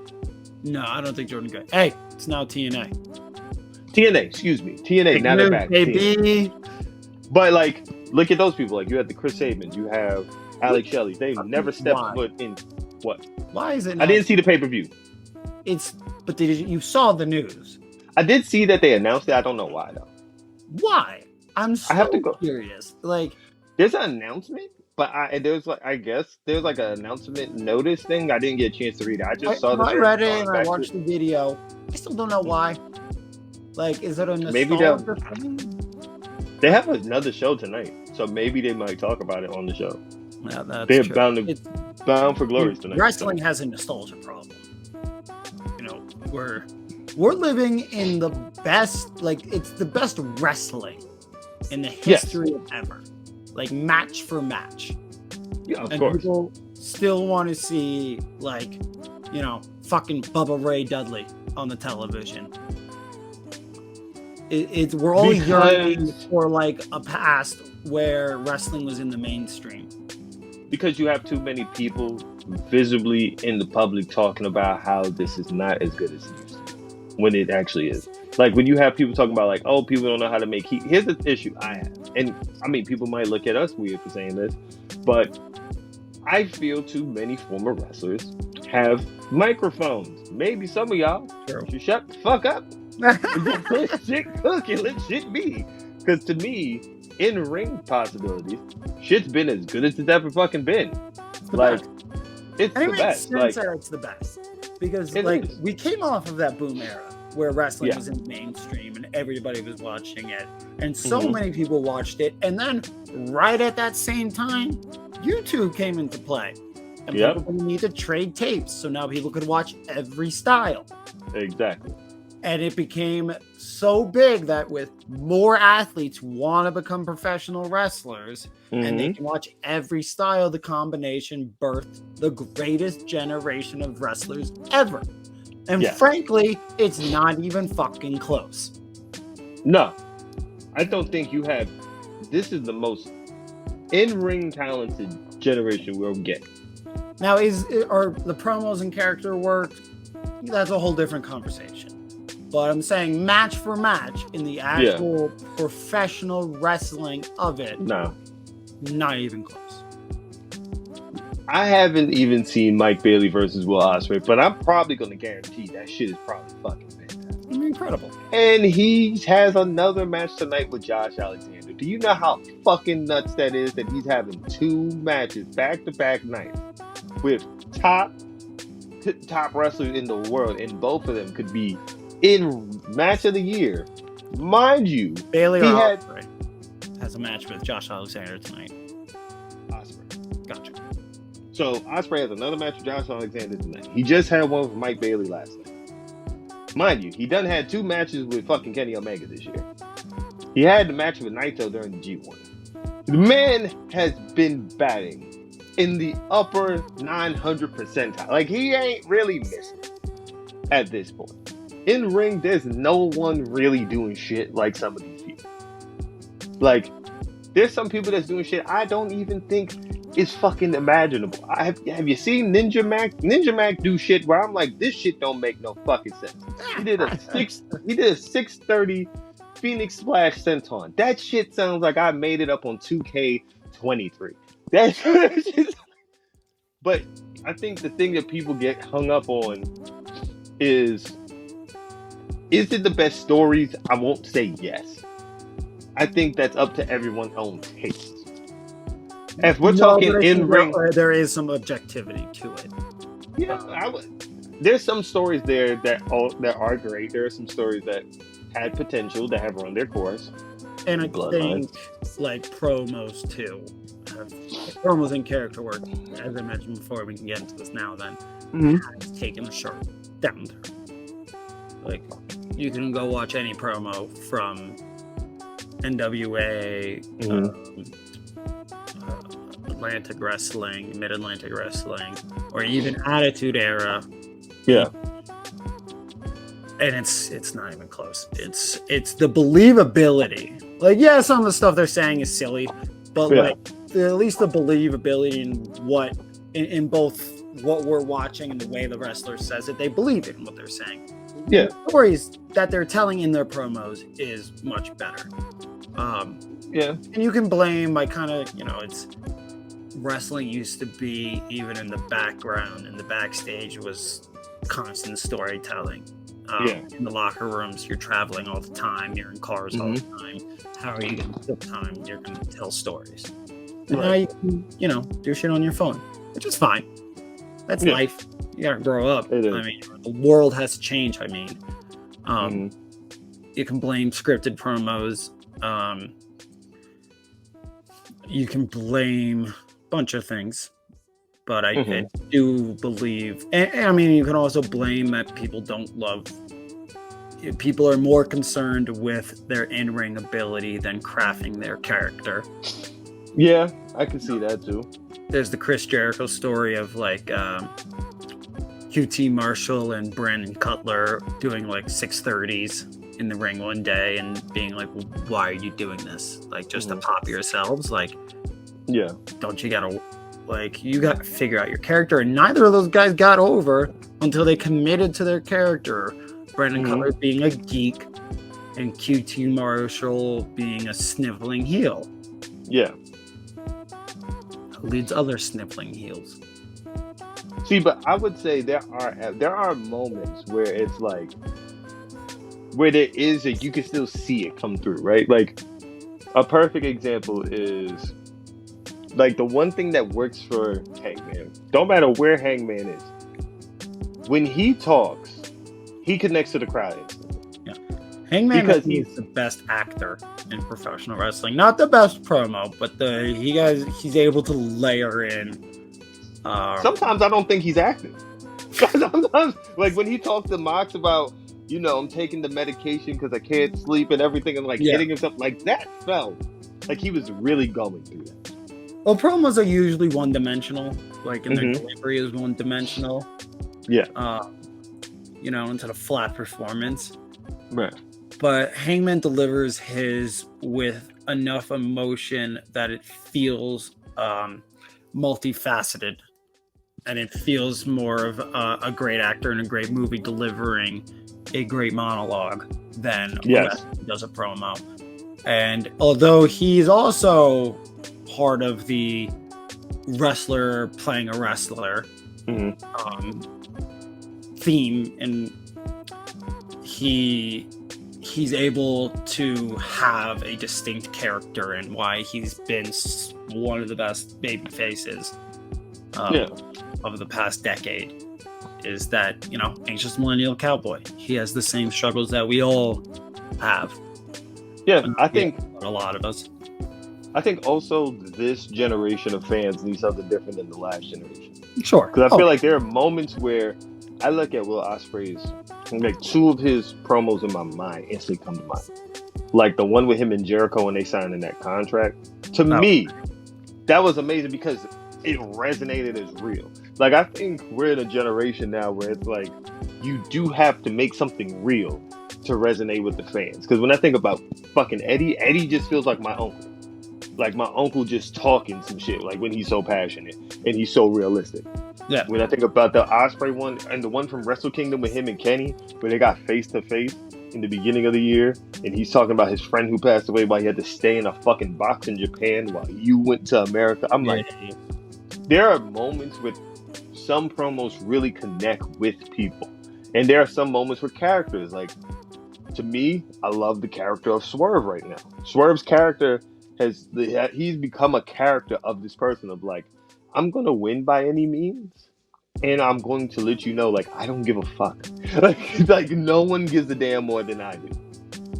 No, I don't think Jordan Grace. Hey, it's now TNA. TNA, excuse me. TNA, now they're back. Baby. But like, look at those people. Like, you have the Chris Sabins, you have Alex Shelley. They never stepped foot in what? Why is it? I didn't see the pay-per-view. But you saw the news? I did see that they announced it. I don't know why though. Why? I'm so curious. Like, there's an announcement, but there's like, I guess there's like an announcement notice thing. I didn't get a chance to read it. I just saw that. I read it and I watched the video. I still don't know why. Like, is it a nostalgia thing? They have another show tonight, so maybe they might talk about it on the show. Yeah, that's They're true. bound for glory tonight. Wrestling has a nostalgia problem. You know, we're living in the best, like, it's the best wrestling in the history of ever. Like, match for match. Yeah, of course. People still want to see, like, you know, fucking Bubba Ray Dudley on the television. We're all yearning for like a past where wrestling was in the mainstream. Because you have too many people visibly in the public talking about how this is not as good as it used to be. when it actually is. Like when you have people talking about like, oh, people don't know how to make heat. Here's the issue I have, and I mean, people might look at us weird for saying this, but I feel too many former wrestlers have microphones. Maybe some of y'all should shut the fuck up. Let shit cook and let shit be. Because to me, in ring possibilities, shit's been as good as it's ever fucking been. Like, it's and the it best. Makes sense like, that it's the best because like is. We came off of that boom era where wrestling was in the mainstream and everybody was watching it, and so many people watched it. And then right at that same time, YouTube came into play, and people didn't need to trade tapes, so now people could watch every style. Exactly. And it became so big that with more athletes want to become professional wrestlers and they can watch every style, the combination birthed the greatest generation of wrestlers ever. And frankly, it's not even fucking close. No, I don't think you have. This is the most in-ring talented generation we'll get. Now, are the promos and character work? That's a whole different conversation. But I'm saying match for match in the actual professional wrestling of it. No. Not even close. I haven't even seen Mike Bailey versus Will Ospreay, but I'm probably going to guarantee that shit is probably fucking fantastic. Incredible. And he has another match tonight with Josh Alexander. Do you know how fucking nuts that is that he's having 2 matches back-to-back nights with top wrestlers in the world, and both of them could be in match of the year, mind you. Bailey or Ospreay has a match with Josh Alexander tonight. Ospreay. Gotcha. So Ospreay has another match with Josh Alexander tonight. He just had one with Mike Bailey last night. Mind you, he done had 2 matches with fucking Kenny Omega this year. He had the match with Naito during the G1. The man has been batting in the upper 900 percentile. Like, he ain't really missing at this point. In ring, there's no one really doing shit like some of these people. Like, there's some people that's doing shit I don't even think is fucking imaginable. Have you seen Ninja Mac? Ninja Mac do shit where I'm like, this shit don't make no fucking sense. He did a 630 Phoenix Splash Senton. That shit sounds like I made it up on 2K23. That's just... But I think the thing that people get hung up on is it the best stories? I won't say yes. I think that's up to everyone's own taste. If we're talking in ring, there is some objectivity to it. Yeah, there's some stories there that are great. There are some stories that had potential that have run their course. And I think like promos too. Promos and character work, as I mentioned before, we can get into this now then, has taken a sharp downturn. Like, you can go watch any promo from NWA, Atlantic Wrestling, Mid-Atlantic Wrestling, or even Attitude Era. Yeah. And it's not even close. It's the believability. Like, yeah, some of the stuff they're saying is silly, but like at least the believability in both what we're watching and the way the wrestler says it, they believe in what they're saying. Yeah. The stories that they're telling in their promos is much better. And you can blame by kind of, it's wrestling used to be, even in the background, in the backstage, was constant storytelling. In the locker rooms, you're traveling all the time, you're in cars all the time. How are you going to fill time? You're going to tell stories. And now you can, do shit on your phone, which is fine. That's life. You got to grow up. I mean, the world has to change. I mean, you can blame scripted promos. You can blame a bunch of things, but I do believe, and I mean, you can also blame that people are more concerned with their in-ring ability than crafting their character. Yeah, I can see that too. There's the Chris Jericho story of like QT Marshall and Brandon Cutler doing like 630s in the ring one day and being like, well, why are you doing this? Like, just to pop yourselves? Like, don't you gotta, like, you got to figure out your character. And neither of those guys got over until they committed to their character, Brandon Cutler being a geek, and QT Marshall being a sniveling heel. Yeah. Who leads other sniveling heels? See, but I would say there are moments where it's like where there is you can still see it come through, right? Like a perfect example is like the one thing that works for Hangman. Don't matter where Hangman is. When he talks, he connects to the crowd instantly. Yeah. Hangman Because is the best actor in professional wrestling. Not the best promo, but he's able to layer in. Sometimes I don't think he's acting. Sometimes, like when he talks to Mox about, I'm taking the medication because I can't sleep and everything, and hitting himself, like that felt like he was really going through that. Well, promos are usually one-dimensional, like in their delivery is one-dimensional. Yeah. Into the flat performance. Right. But Hangman delivers his with enough emotion that it feels multifaceted. And it feels more of a great actor in a great movie delivering a great monologue than he does a promo. And although he's also part of the wrestler playing a wrestler theme, and he's able to have a distinct character and why he's been one of the best baby faces of the past decade is that, anxious millennial cowboy. He has the same struggles that we all have. Yeah, I think a lot of us. I think also this generation of fans needs something different than the last generation. Sure. Because I feel like there are moments where I look at Will Ospreay's, like two of his promos in my mind instantly come to mind. Like the one with him and Jericho when they signed in that contract. To me, that was amazing because it resonated as real. Like I think we're in a generation now where it's like you do have to make something real to resonate with the fans. Because when I think about fucking Eddie just feels like my uncle. Like my uncle just talking some shit, like when he's so passionate and he's so realistic. Yeah. When I think about the Ospreay one and the one from Wrestle Kingdom with him and Kenny, where they got face to face in the beginning of the year, and he's talking about his friend who passed away while he had to stay in a fucking box in Japan while you went to America. I'm like, there are moments with some promos really connect with people, and there are some moments where characters, like to me, I love the character of Swerve right now. Swerve's character he's become a character of this person of like, I'm gonna win by any means, and I'm going to let you know, like, I don't give a fuck. like no one gives a damn more than I do,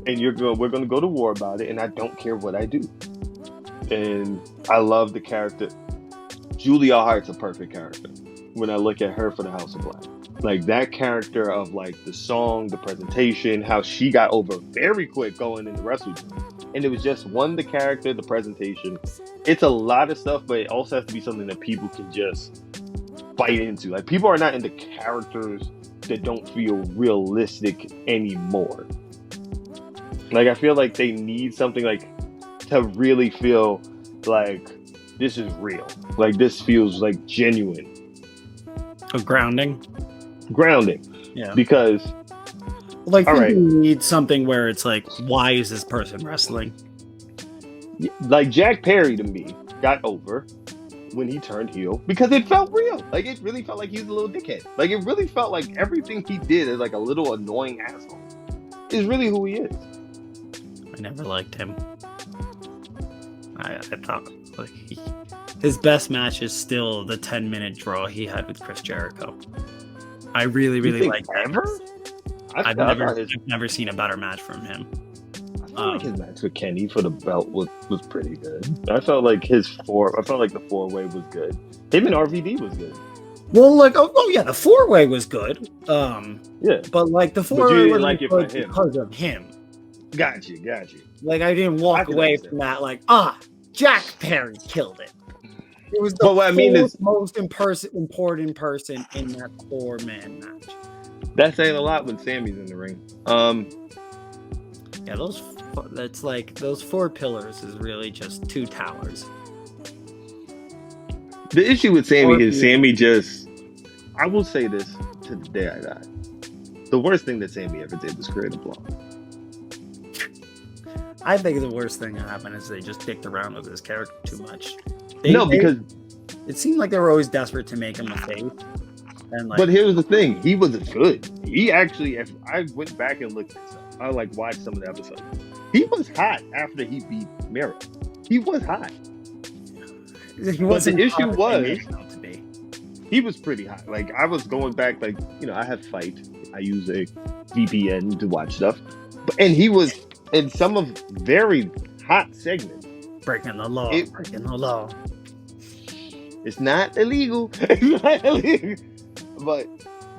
and we're gonna go to war about it, and I don't care what I do. And I love the character. Julia Hart's a perfect character when I look at her for the House of Black. Like that character of like the song, the presentation, how she got over very quick going in the wrestling. And it was just the character, the presentation. It's a lot of stuff, but it also has to be something that people can just bite into. Like people are not into characters that don't feel realistic anymore. Like I feel like they need something like to really feel like this is real. Like this feels like genuine. So grounding. Yeah. Because like you need something where it's like, why is this person wrestling? Like Jack Perry to me got over when he turned heel because it felt real. Like it really felt like he was a little dickhead. Like it really felt like everything he did as like a little annoying asshole is really who he is. I never liked him. I thought like his best match is still the 10-minute draw he had with Chris Jericho. I really like ever. I've never seen a better match from him. I felt like his match with Kenny for the belt was pretty good. I felt like the 4-way was good. Him and RVD was good. Well, like the 4-way was good. But like the 4-way was like it good for him because of him. Got you. Like I didn't walk away from that like Jack Perry killed it. It was the most important person in that 4-man match. That's saying a lot when Sammy's in the ring. Yeah, that's like those 4 pillars is really just 2 towers. The issue with Sammy is Sammy just, I will say this to the day I die. The worst thing that Sammy ever did was create a blog. I think the worst thing that happened is they just dicked around with his character too much. Because it seemed like they were always desperate to make him a face. And but here's the thing, he was good. He actually, if I went back and looked at this up, I watched some of the episodes. He was hot after he beat Miro. He was hot. But the issue was, he was pretty hot. Like, I was going back, like, I have Fight. I use a VPN to watch stuff. And he was in some of very hot segments. Breaking the law. Breaking the law. It's not illegal. It's not illegal. But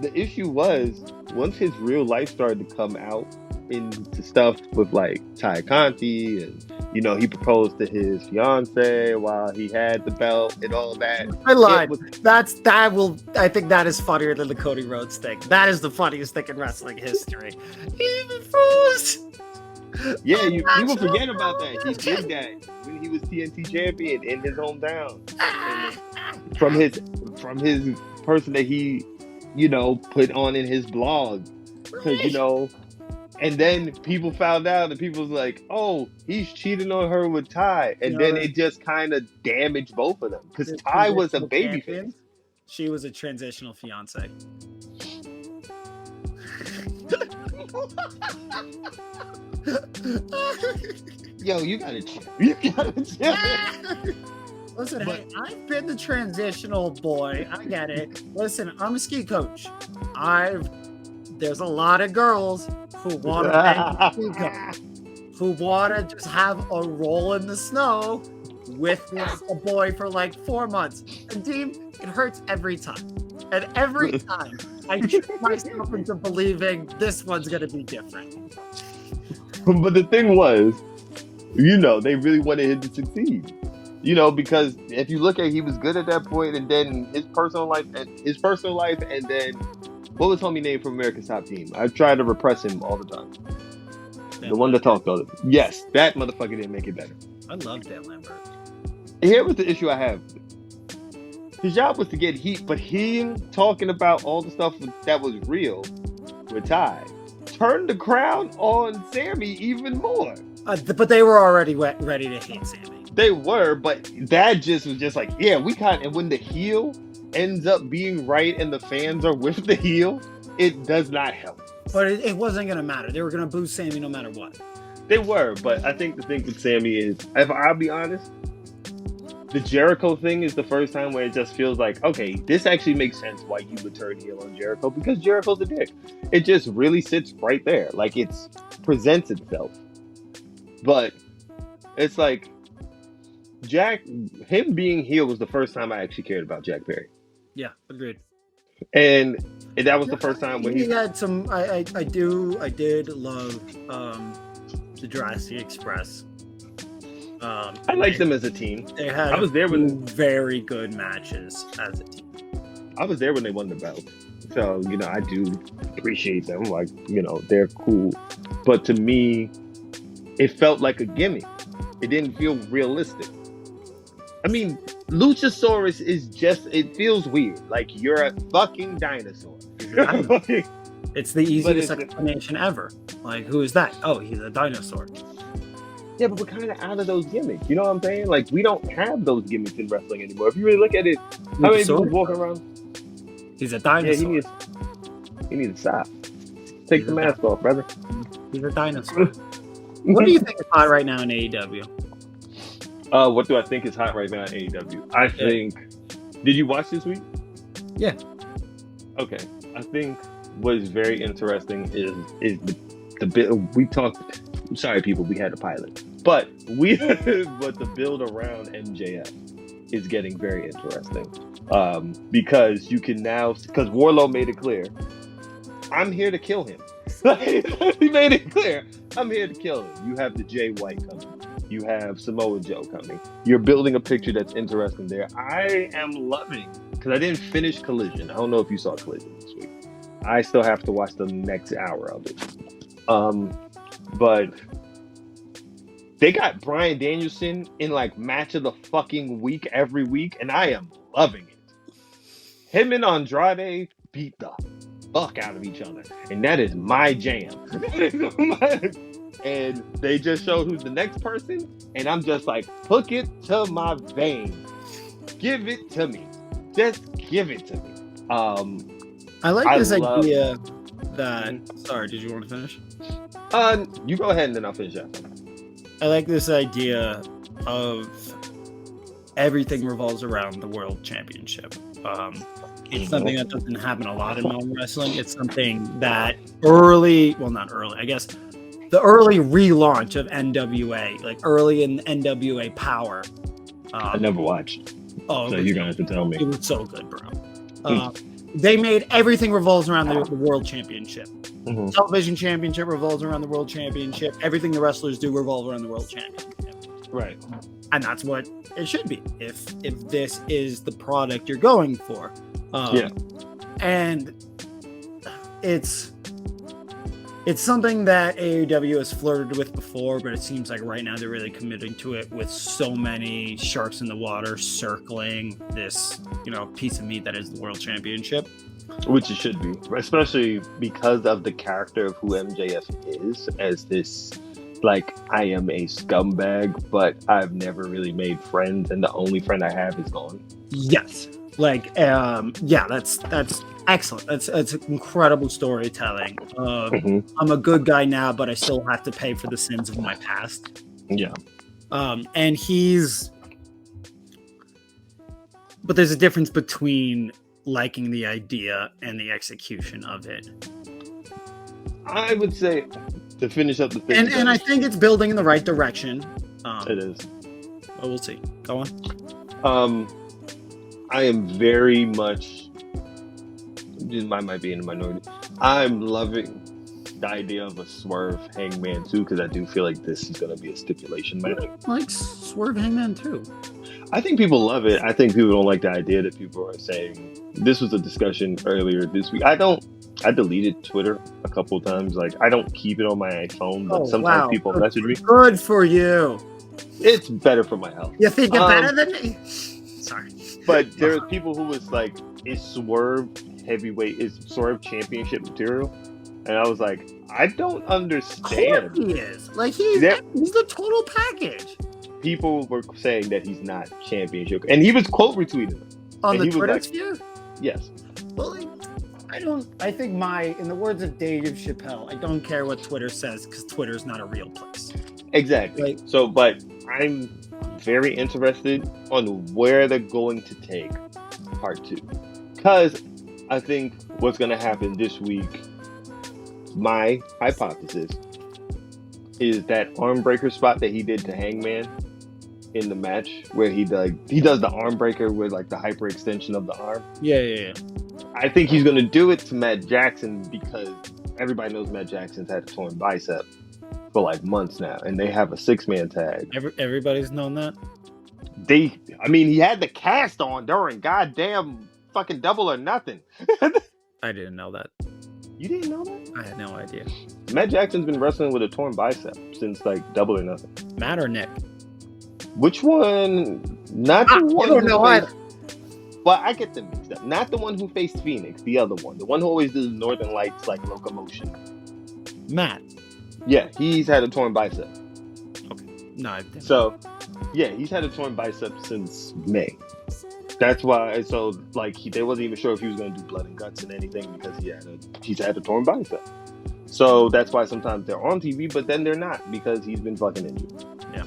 the issue was, once his real life started to come out into stuff with like Ty Conti, and he proposed to his fiance while he had the belt and all that. I lied. I think that is funnier than the Cody Rhodes thing. That is the funniest thing in wrestling history. He proposed. Yeah, people forget about that. He did that when he was TNT champion in his hometown. And from his person that he, put on in his blog. Because, and then people found out and people was like, oh, he's cheating on her with Ty. And then it just kind of damaged both of them. Because Ty was a babyface. She was a transitional fiance. Yo, you gotta chill. You gotta chill. Listen, hey, I've been the transitional boy. I get it. Listen, I'm a ski coach. There's a lot of girls who want to bang a ski coach, who want to just have a roll in the snow with a boy for like 4 months. And Kadeem, it hurts every time. And every time I trick myself into believing this one's going to be different. But the thing was, they really wanted him to succeed. Because if you look at, he was good at that point, and then his personal life, and then what was homie name from America's Top Team? I tried to repress him all the time. The one that talked all the time. Yes, that motherfucker didn't make it better. I love Dan Lambert. Here was the issue I have. His job was to get heat, but him talking about all the stuff that was real with Ty turned the crown on Sammy even more. But they were already ready to hate Sammy. They were, but that just was just like, yeah, and when the heel ends up being right and the fans are with the heel, it does not help. But it wasn't going to matter. They were going to boo Sammy no matter what. They were, but I think the thing with Sammy is, if I'll be honest, the Jericho thing is the first time where it just feels like, okay, this actually makes sense why you would turn heel on Jericho, because Jericho's a dick. It just really sits right there. Like, it presents itself. But it's like, him being heel was the first time I actually cared about Jack Perry. Yeah, agreed. And that was the first time when he had some. I did love the Jurassic Express. I liked them as a team. I was there when very good matches as a team. I was there when they won the belt, so I do appreciate them. Like, they're cool, but to me, it felt like a gimmick. It didn't feel realistic. I mean, Luchasaurus it feels weird. Like, you're a fucking dinosaur. It's the easiest explanation ever. Like, who is that? Oh, he's a dinosaur. Yeah, but we're kind of out of those gimmicks. You know what I'm saying? Like, we don't have those gimmicks in wrestling anymore. If you really look at it, how many people walking around? He's a dinosaur. Yeah, he needs to stop. Take the mask off, brother. He's a dinosaur. What do you think is hot right now in AEW? What do I think is hot right now in AEW? I think... Did you watch this week? Yeah. Okay. I think what is very interesting is the bit we talked... Sorry, people, we had a pilot. But the build around MJF is getting very interesting. Because you can now... Because Warlow made it clear. I'm here to kill him. He made it clear. I'm here to kill him. You have the Jay White coming. You have Samoa Joe coming. You're building a picture that's interesting there. I am loving, because I didn't finish Collision. I don't know if you saw Collision this week. I still have to watch the next hour of it. But they got Bryan Danielson in like match of the fucking week every week, and I am loving it. Him and Andrade beat the fuck out of each other, and that is my jam. And they just showed who's the next person, and I'm just like, hook it to my veins, give it to me, just give it to me. I like I this love- idea that. Sorry, did you want to finish? You go ahead and then I'll finish that. I like this idea of everything revolves around the world championship. It's something that doesn't happen a lot in modern wrestling. It's something that not early, I guess, the early relaunch of NWA, like early in NWA Power. I never watched. Oh, So you're gonna have to tell me. It was so good, bro. They made everything revolves around the world championship. Mm-hmm. Television championship revolves around the world championship. Everything the wrestlers do revolves around the world championship. Right. And that's what it should be if this is the product you're going for. And it's something that AEW has flirted with before, but it seems like right now they're really committing to it with so many sharks in the water circling this, piece of meat that is the world championship. Which it should be, especially because of the character of who MJF is, as this, like, I am a scumbag, but I've never really made friends, and the only friend I have is gone. Yes. Like, that's excellent. That's incredible storytelling. I'm a good guy now, but I still have to pay for the sins of my past. Yeah. And but there's a difference between liking the idea and the execution of it. I would say, to finish up the thing, and I think it's building in the right direction. It is. Well, we'll see. Go on. I am very much. I might be in the minority. I'm loving the idea of a Swerve Hangman too, because I do feel like this is going to be a stipulation match. Like Swerve Hangman too. I think people love it. I think people don't like the idea that people are saying. This was a discussion earlier this week. I deleted Twitter a couple of times. Like, I don't keep it on my phone, but sometimes people message me. Good for you. It's better for my health. You think you're better than me? Sorry. But there are people who was like, is Swerve championship material? And I was like, I don't understand. Of course he is. Like, he's the total package. People were saying that he's not championship. And he was quote retweeted on the Twitter sphere? Yes. Well, I think in the words of Dave Chappelle, I don't care what Twitter says because Twitter's not a real place. Exactly. So, but I'm very interested on where they're going to take part 2. Because I think what's going to happen this week, my hypothesis, is that arm breaker spot that he did to Hangman in the match, where he does the arm breaker with like the hyper extension of the arm. Yeah. I think he's going to do it to Matt Jackson because everybody knows Matt Jackson's had a torn bicep for like months now, and they have a 6-man tag. Everybody's known that. He had the cast on during goddamn fucking Double or Nothing. I didn't know that. You didn't know that? I had no idea. Matt Jackson's been wrestling with a torn bicep since like Double or Nothing. Matt or Nick? Which one? Not the one. I don't know either. Well, I get them mixed up. Not the one who faced Phoenix, the other one. The one who always does Northern Lights like locomotion. Matt. Yeah, he's had a torn bicep. Okay. No, I didn't. So, yeah, he's had a torn bicep since May. That's why. So, like, they wasn't even sure if he was going to do blood and guts and anything because he's had a torn bicep. So that's why sometimes they're on TV, but then they're not because he's been fucking injured. Yeah.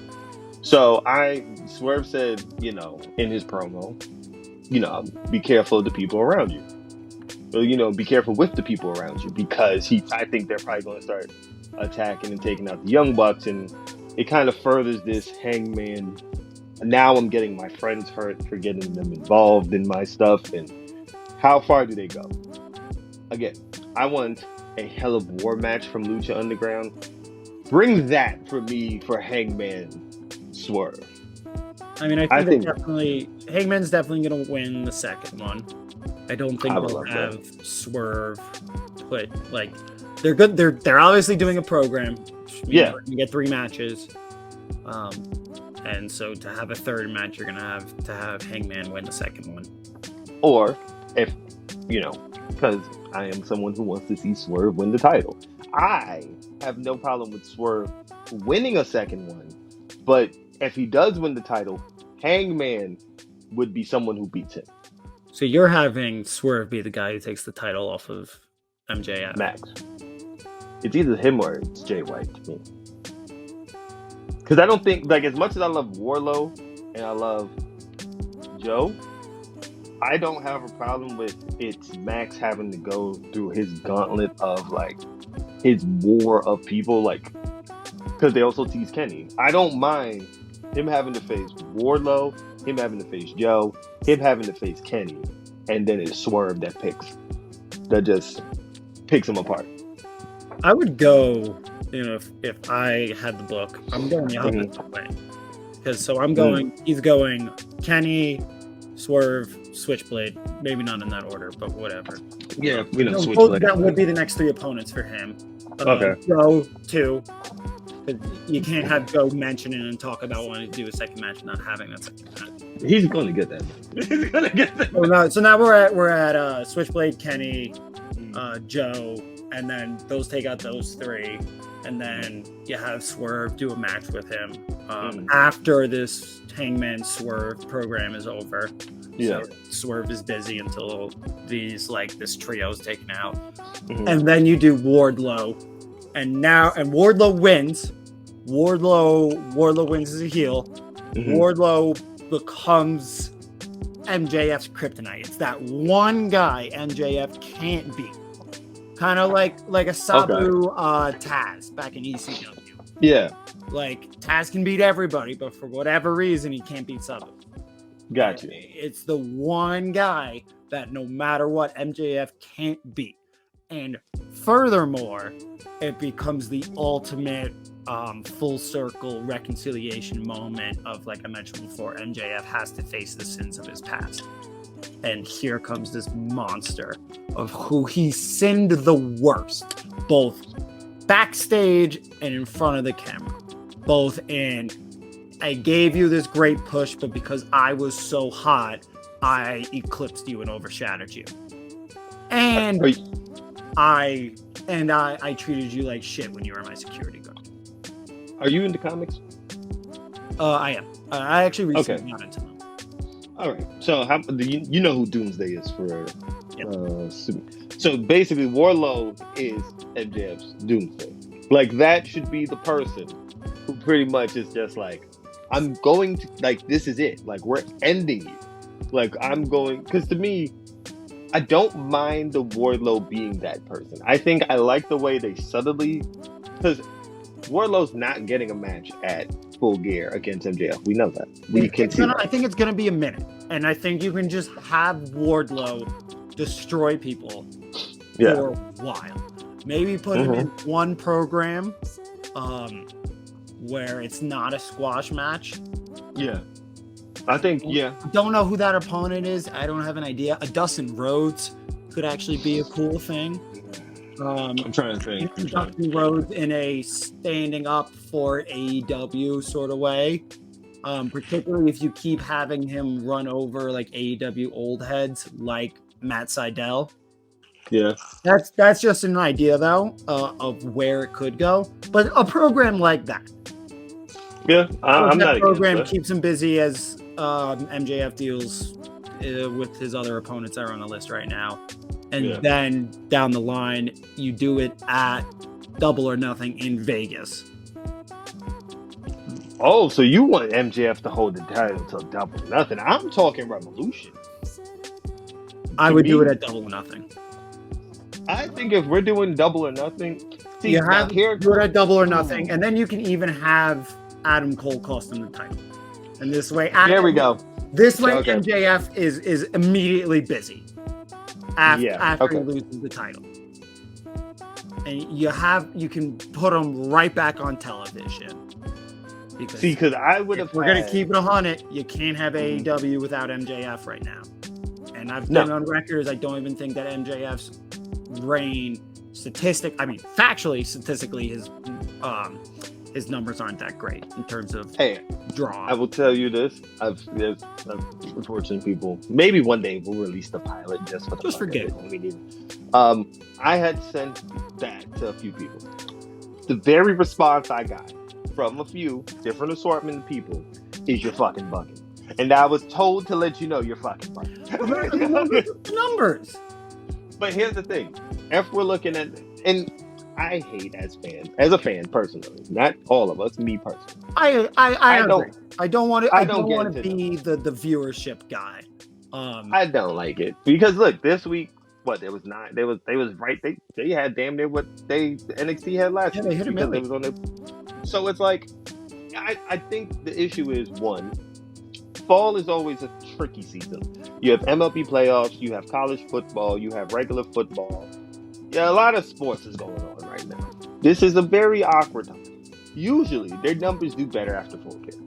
So Swerve said, in his promo, be careful of the people around you. Well, be careful with the people around you because I think they're probably going to start attacking and taking out the Young Bucks, and it kind of furthers this Hangman. Now I'm getting my friends hurt for getting them involved in my stuff, and how far do they go? Again, I want a Hell of War match from Lucha Underground. Bring that for me for Hangman Swerve. I mean, I think Hangman's definitely going to win the second one. I don't think they'll have Swerve put they're good. They're obviously doing a program. Yeah, you get 3 matches, and so to have a third match, you're going to have Hangman win the second one. Or if because I am someone who wants to see Swerve win the title. I have no problem with Swerve winning a second one, but if he does win the title, Hangman would be someone who beats him. So you're having Swerve be the guy who takes the title off of MJF. Max. It's either him or it's Jay White to me. Because I don't think, like, as much as I love Wardlow and I love Joe, I don't have a problem with it's Max having to go through his gauntlet of, like, his war of people, like, because they also tease Kenny. I don't mind him having to face Wardlow, him having to face Joe, him having to face Kenny, and then it's Swerve that just picks him apart. I would go, if I had the book, I'm going the opposite way. Because so I'm going, he's going Kenny, Swerve, Switchblade. Maybe not in that order, but whatever. Yeah, we know Switchblade. That would be the next three opponents for him. Okay. Joe, too. You can't have Joe mention it and talk about wanting to do a second match and not having that second match. He's going to get that. He's going to get that. So now we're at Switchblade, Kenny, Joe, and then those take out those three, and then you have Swerve do a match with him after this Hangman Swerve program is over. Yeah. So Swerve is busy until this trio is taken out, and then you do Wardlow, and Wardlow wins. Wardlow wins as a heel. Wardlow becomes MJF's kryptonite. It's that one guy MJF can't beat. Kind of like a Sabu Taz back in ECW. Yeah. Like, Taz can beat everybody, but for whatever reason, he can't beat Sabu. Gotcha. It's the one guy that no matter what, MJF can't beat. And furthermore, it becomes the ultimate full circle reconciliation moment of, like I mentioned before, MJF has to face the sins of his past. And here comes this monster of who he sinned the worst, both backstage and in front of the camera. Both in, I gave you this great push, but because I was so hot, I eclipsed you and overshadowed you. And I treated you like shit when you were my security guard. Are you into comics? I am. I actually recently got into them. All right. So you know who Doomsday is for? So basically, Wardlow is MJF's Doomsday. Like, that should be the person who pretty much is just like, I'm going to, like, this is it. Like, we're ending you. Like, I'm going, because to me, I don't mind the Wardlow being that person. I think I like the way they subtly, because Wardlow's not getting a match at Full Gear against MJF. We know that. I think it's going to be a minute. And I think you can just have Wardlow destroy people for a while. Maybe put him in one program where it's not a squash match. Yeah. I think, Don't know who that opponent is. I don't have an idea. A Dustin Rhodes could actually be a cool thing. I'm trying to think. Dustin Rhodes in a standing up for AEW sort of way. Particularly if you keep having him run over like AEW old heads like Matt Sydal. Yeah. That's just an idea though of where it could go. But a program like that. Yeah, I'm not program keeps him busy as MJF deals with his other opponents that are on the list right now. And then down the line, you do it at Double or Nothing in Vegas. Oh, so you want MJF to hold the title until Double or Nothing? I'm talking Revolution. I would do it at Double or Nothing. I think if we're doing Double or Nothing, do it at Double or Nothing, and then you can even have Adam Cole cost him the title. And this way, there we go. This way, MJF is immediately busy after he loses the title, and you can put him right back on television. Because I would have. We're gonna keep it 100. You can't have AEW without MJF right now, and I've been on record as I don't even think that MJF's reign, statistically, his his numbers aren't that great in terms of Hey, draw. I will tell you this. There's unfortunate people. Maybe one day we'll release the pilot just for the Just fuck of forget it it. when we need it. I had sent that to a few people. The very response I got from a few different assortment of people is you're fucking bugging. And I was told to let you know you're fucking bugging. Numbers. But here's the thing. If we're looking at, and I hate as a fan personally, not all of us, me personally. I don't. I don't want to. I I don't don't get want to into be the viewership guy. I don't like it because look, this week, what there was 9. They was right. They had damn near what NXT had last Yeah, week they hit a because million. it was on the. So it's like, I think the issue is one. Fall is always a tricky season. You have MLB playoffs, you have college football, you have regular football. Yeah, a lot of sports is going on right now. This is a very awkward time. Usually, their numbers do better after full gear.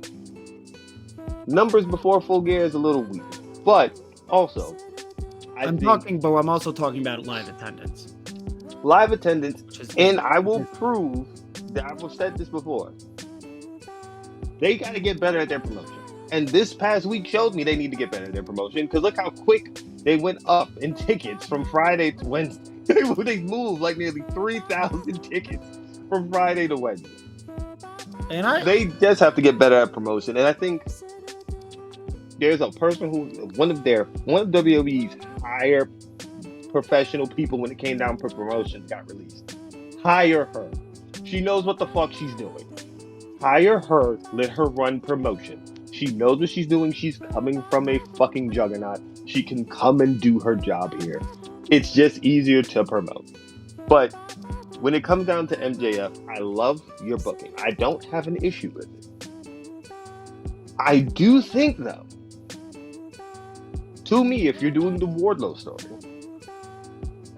Numbers before full gear is a little weak, but also, I'm also talking about live attendance. Live attendance, and I will prove that I've said this before. They got to get better at their promotion. And this past week showed me they need to get better at their promotion because look how quick they went up in tickets from Friday to Wednesday. They moved like nearly 3,000 tickets from Friday to Wednesday. And they just have to get better at promotion. And I think there's a person who one of WWE's higher professional people when it came down for promotions got released. Hire her. She knows what the fuck she's doing. Hire her. Let her run promotion. She knows what she's doing. She's coming from a fucking juggernaut. She can come and do her job here. It's just easier to promote. But when it comes down to MJF, I love your booking. I don't have an issue with it. I do think, though, to me, if you're doing the Wardlow story,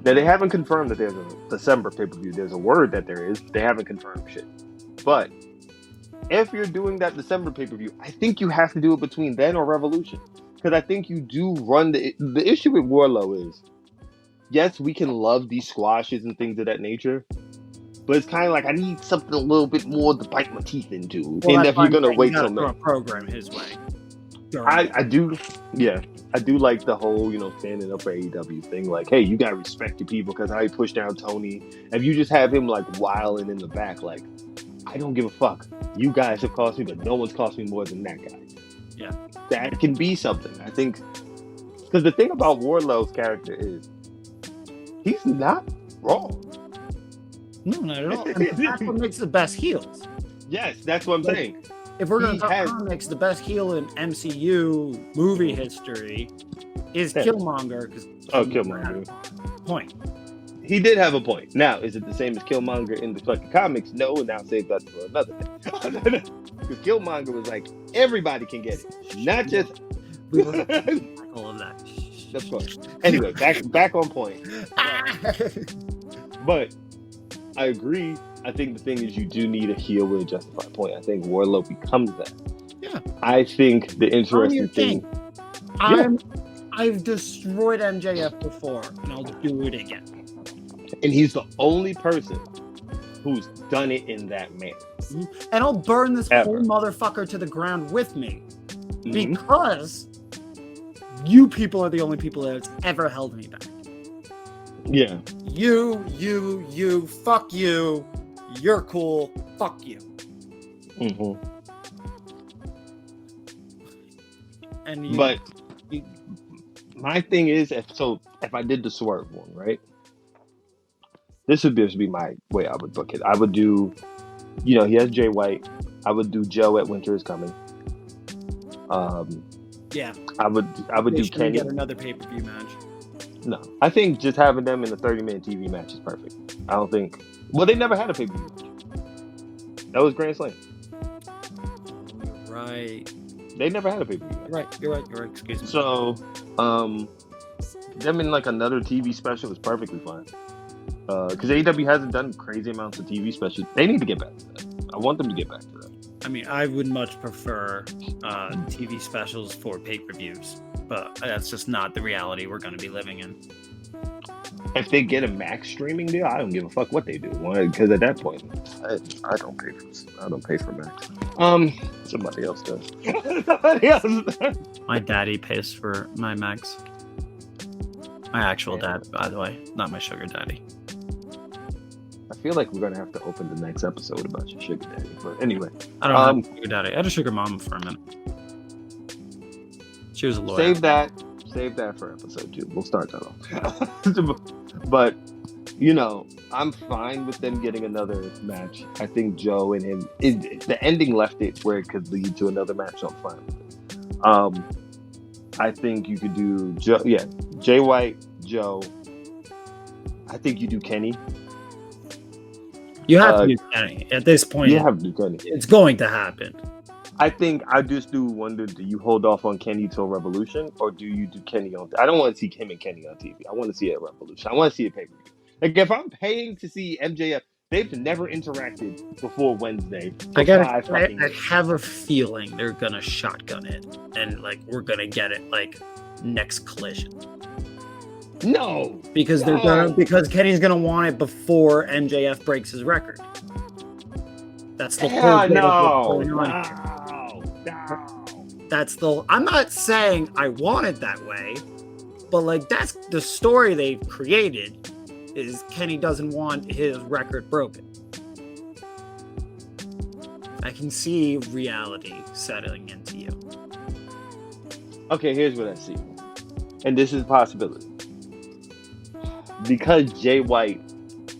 now they haven't confirmed that there's a December pay-per-view. There's a word that there is. They haven't confirmed shit. But if you're doing that December pay-per-view, I think you have to do it between then or Revolution. Because I think you do run the issue with Wardlow is, yes, we can love these squashes and things of that nature, but it's kind of like I need something a little bit more to bite my teeth into. Well, and if you're gonna wait till a program his way. I do like the whole standing up for AEW thing. Like, hey, you gotta respect your people because how he pushed down Tony. If you just have him like wilding in the back, like, I don't give a fuck. You guys have cost me, but no one's cost me more than that guy. Yeah. That can be something. I think. Because the thing about Wardlow's character is, he's not wrong. No, not at all. And that's what makes the best heels. Yes, that's what I'm saying. If we're going to talk comics, the best heel in MCU movie history is Killmonger. Killmonger. Point. He did have a point. Now, is it the same as Killmonger in the fucking comics? No, and I'll save that for another day. Because Killmonger was like, everybody can get it. Not just... all of that. Of course. Anyway, back on point. But I agree. I think the thing is you do need a heel with a justified point. I think Wardlow becomes that. Yeah. I think the interesting thing... I've destroyed MJF before, and I'll do it again. And he's the only person who's done it in that manner. And I'll burn this whole motherfucker to the ground with me. Because you people are the only people that's ever held me back. Yeah. You, fuck you. You're cool. Fuck you. And my thing is, if I did the Swerve one, right? This would be my way I would book it. I would do, he has Jay White. I would do Joe at Winter is Coming. Yeah. I would do Kenny. Get another pay-per-view match. No, I think just having them in a 30-minute TV match is perfect. I don't think. Well, they never had a pay-per-view match. That was Grand Slam. You're right. They never had a pay-per-view match. You're right. Excuse me. So, them in like another TV special is perfectly fine. Because AEW hasn't done crazy amounts of TV specials. They need to get back to that. I want them to get back to that. I mean, I would much prefer TV specials for pay-per-views, but that's just not the reality we're going to be living in. If they get a max streaming deal, I don't give a fuck what they do. Because at that point, I don't pay for max. Somebody else does. Somebody else does. My daddy pays for my max. My actual dad, by the way, not my sugar daddy. I feel like we're gonna have to open the next episode about your sugar daddy. But anyway, I don't have a sugar daddy. I had a sugar mama for a minute. She was a lawyer. Save that for episode 2. We'll start that off. But you know, I'm fine with them getting another match. I think Joe and him, the ending left it where it could lead to another match. I'm fine with it. I think you could do Joe. Yeah, Jay White, Joe. I think you do Kenny. You have to do Kenny at this point. You have to do Kenny. It's going to happen. I think I just do wonder: do you hold off on Kenny till Revolution, or do you do Kenny on? I don't want to see him and Kenny on TV. I want to see it at Revolution. I want to see it pay-per-view. Like if I'm paying to see MJF, they've never interacted before Wednesday. I have a feeling they're gonna shotgun it, and like we're gonna get it like next Collision. No, because because Kenny's gonna want it before MJF breaks his record. That's the whole no. That's the. I'm not saying I want it that way, but like that's the story they've created. Is Kenny doesn't want his record broken. I can see reality settling into you. Okay, here's what I see, and this is a possibility. Because Jay White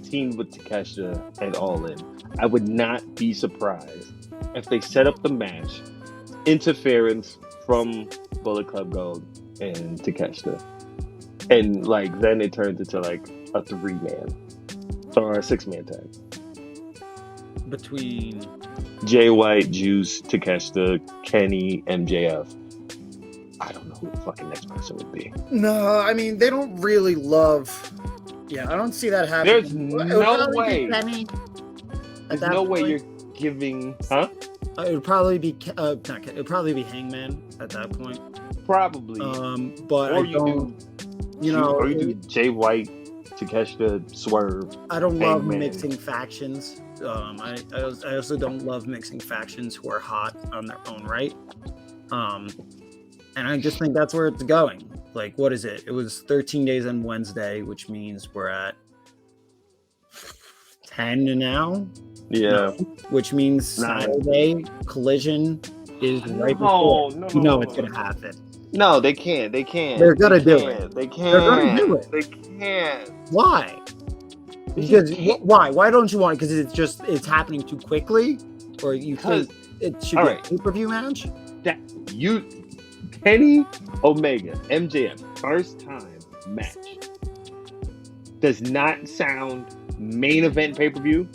teamed with Takeshita and All In, I would not be surprised if they set up the match, interference from Bullet Club Gold and Takeshita, and like then it turns into like a 3-man or a 6-man tag between Jay White, Juice, Takeshita, Kenny, MJF. I don't know who the fucking next person would be. No, I mean they don't really love. Yeah, I don't see that happening. There's no way. There's no way you're giving, huh? It would probably be it would probably be Hangman at that point. Probably. But or I don't. Or you do Jay White, Takeshita, Swerve. I don't Hangman. love mixing factions. I also don't love mixing factions who are hot on their own right. And I just think that's where it's going. Like, what is it? It was 13 days on Wednesday, which means we're at 10 now. Yeah. No, which means 9. Saturday Collision is right before. It's going to happen. No, they can't. They can't. They're going to do it. They can't. They're going to do it. They can't. Why? Because why? Why don't you want it? Because it's happening too quickly, or you think it should be a pay-per-view match? Kenny Omega, MJF, first time match does not sound main event pay-per-view.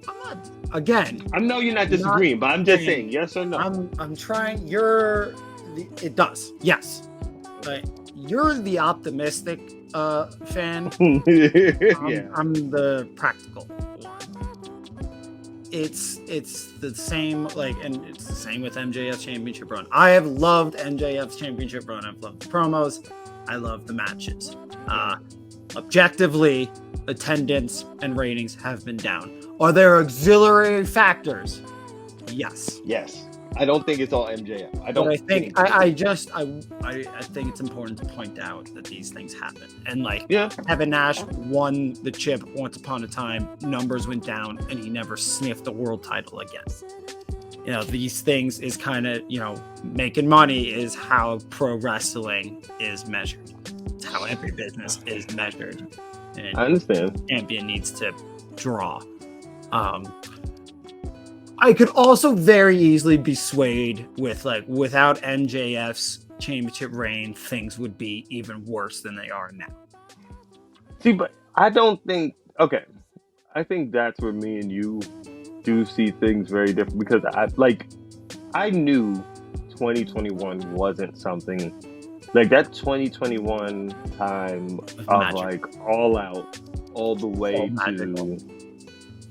I'm not. Again, I know you're not disagreeing, but I'm just saying yes or no. I'm trying. It does. Yes. You're the optimistic fan. Yeah. I'm the practical one. It's the same, and it's the same with MJF's championship run. I have loved MJF's championship run. I've loved the promos. I love the matches. Objectively, attendance and ratings have been down. Are there auxiliary factors? Yes. Yes. I don't think it's all MJF. I think it's important to point out that these things happen. And Kevin Nash won the chip once upon a time. Numbers went down, and he never sniffed a world title again. These things is kind of making money is how pro wrestling is measured. It's how every business is measured. And I understand. Champion needs to draw. I could also very easily be swayed with without MJF's championship reign, things would be even worse than they are now. See, but I don't think. Okay, I think that's where me and you do see things very different because I knew 2021 wasn't something like that. 2021 time of all out, all the way to.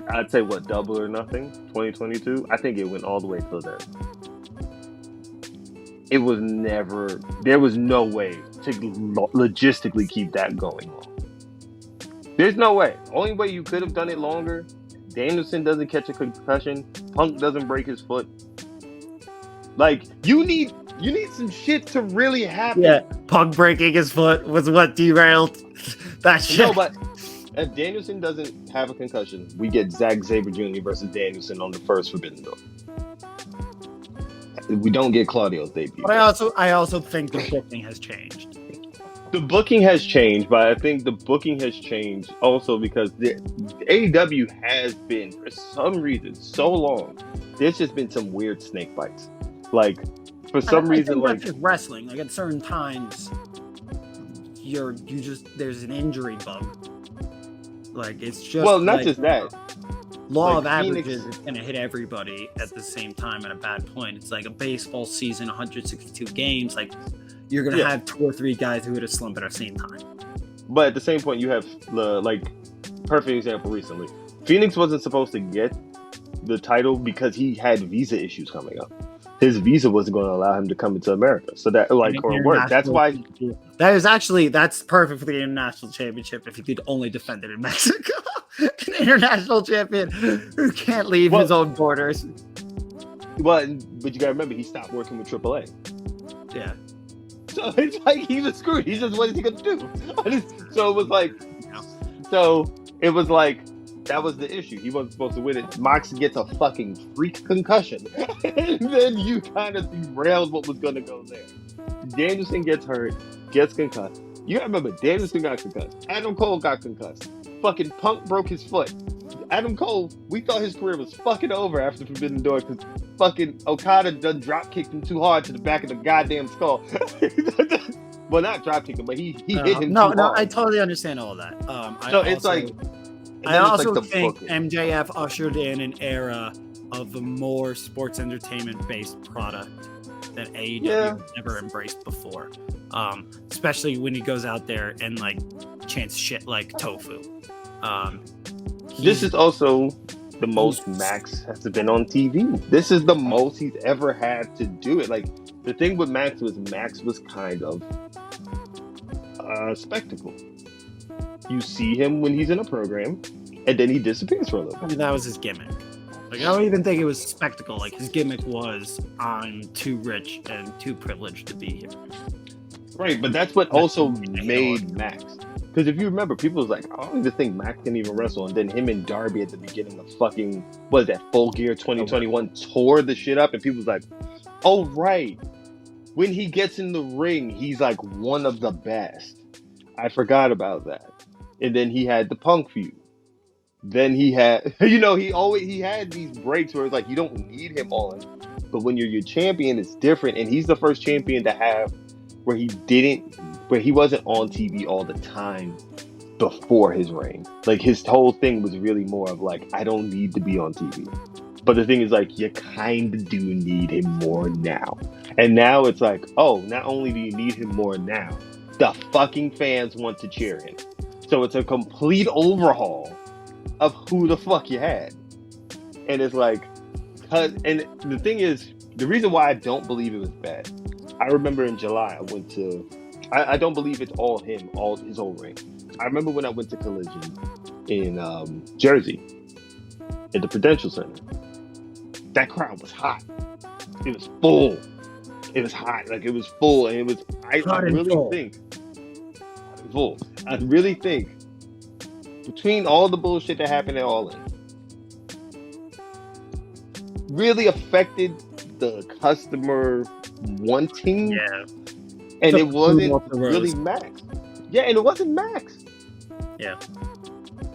I'd say Double or Nothing, 2022. I think it went all the way till then. It was never. There was no way to logistically keep that going on. There's no way. Only way you could have done it longer. Danielson doesn't catch a concussion. Punk doesn't break his foot. Like you need some shit to really happen. Yeah, Punk breaking his foot was what derailed that shit. No, but if Danielson doesn't have a concussion, we get Zack Sabre Jr. versus Danielson on the first Forbidden Door. We don't get Claudio's debut. But I also think the booking has changed. The booking has changed, but I think the booking has changed also because the AEW has been, for some reason, so long. There's just been some weird snake bites. Like, for some reason, think like that's just wrestling. Like at certain times, there's an injury bug. Like it's just not just that. Law Like of averages Phoenix is going to hit everybody at the same time at a bad point. It's like a baseball season, 162 games. Like you're going to have 2 or 3 guys who hit a slump at the same time. But at the same point, you have the perfect example recently. Phoenix wasn't supposed to get the title because he had visa issues coming up. His visa wasn't going to allow him to come into America. So that or work. That's why. That's perfect for the international championship if he could only defend it in Mexico. An international champion who can't leave his own borders. Well, but you got to remember, he stopped working with AAA. Yeah. So it's like he was screwed. He just, what is he going to do? So it was like, that was the issue. He wasn't supposed to win it. Mox gets a fucking freak concussion. And then you kind of derailed what was going to go there. Danielson gets hurt, gets concussed. You gotta remember, Danielson got concussed. Adam Cole got concussed. Fucking Punk broke his foot. Adam Cole, we thought his career was fucking over after Forbidden Door because fucking Okada done drop kicked him too hard to the back of the goddamn skull. Well, not drop kicked him, but he hit him too hard. I totally understand all of that. I also think MJF ushered in an era of a more sports entertainment based product that AEW never embraced before. Especially when he goes out there and like chants shit like tofu. This is also the most Max has been on TV. This is the most he's ever had to do it. Like the thing with Max was kind of a spectacle. You see him when he's in a program, and then he disappears for a little bit. I mean, that was his gimmick. Like I don't even think it was a spectacle. Like his gimmick was, I'm too rich and too privileged to be here. Right, but that's what also made Max. Because if you remember, people was like, I don't even think Max can even wrestle. And then him and Darby at the beginning of fucking, what is that, Full Gear 2021 tore the shit up. And people was like, oh, right. When he gets in the ring, he's like one of the best. I forgot about that. And then he had the Punk feud. Then he had, he had these breaks where it's like, you don't need him on. But when you're your champion, it's different. And he's the first champion to have where he wasn't on TV all the time before his reign. Like his whole thing was really more of like, I don't need to be on TV. But the thing is like, you kind of do need him more now. And now it's like, oh, not only do you need him more now, the fucking fans want to cheer him. So it's a complete overhaul of who the fuck you had. And it's like, and the thing is, the reason why I don't believe it was bad, I remember in July, I don't believe it's all him, all his whole reign. I remember when I went to Collision in Jersey, at the Prudential Center. That crowd was hot. It was full. It was hot. Like, it was full. And it was, I really think, between all the bullshit that happened at All In, really affected the customer wanting. Yeah. And it wasn't really Max. Yeah, and it wasn't Max. Yeah.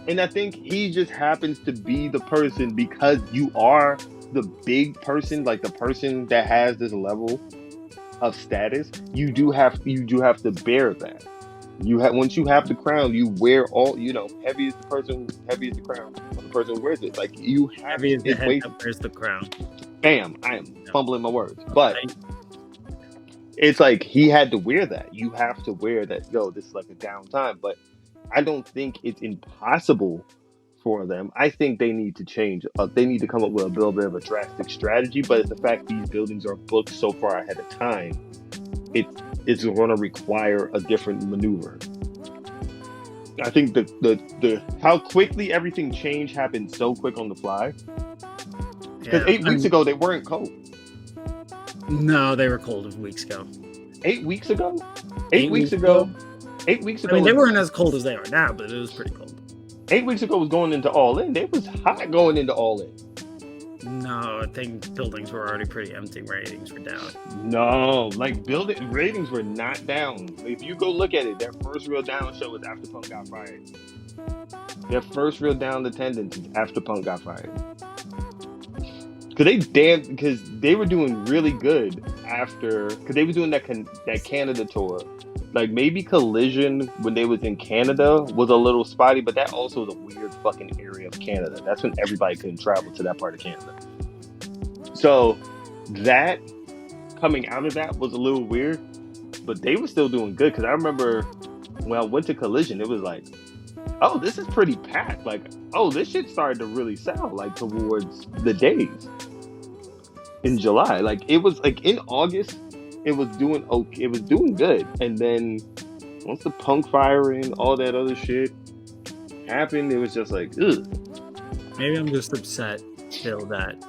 And I think he just happens to be the person because you are the big person, like the person that has this level of status. You do have to bear that. Once you have the crown, you wear all, heavy is the crown. The person who wears it. Like you have heavy is the head that wears the crown. Bam! I am fumbling my words, but it's like he had to wear that. You have to wear that. This is like a downtime, but I don't think it's impossible for them. I think they need to change. They need to come up with a little bit of a drastic strategy. But it's the fact these buildings are booked so far ahead of time. It's going to require a different maneuver. I think the how quickly everything changed happened so quick on the fly. Because Yeah, 8 weeks ago they weren't cold. no, they were cold weeks ago. 8 weeks ago? 8 weeks ago? 8 weeks ago. I mean, they weren't as cold as they are now, but it was pretty cold. 8 weeks ago was going into All In. They was hot going into All In. No, I think buildings were already pretty empty. Ratings were down. No, like building ratings were not down. If you go look at it, their first real down show was after Punk got fired. Their first real down attendance is after Punk got fired. Because they were doing really good after, because they were doing that Canada tour. Like maybe Collision when they was in Canada was a little spotty, but that also was a weird fucking area of Canada. That's when everybody couldn't travel to that part of Canada. So that coming out of that was a little weird, but they were still doing good. Because I remember when I went to Collision, it was like, oh, this is pretty packed. Like, oh, this shit started to really sell like towards the days in July. Like it was like in August. It was doing okay. It was doing good, and then once the Punk firing, all that other shit happened, it was just like, ugh. Maybe I'm just upset still that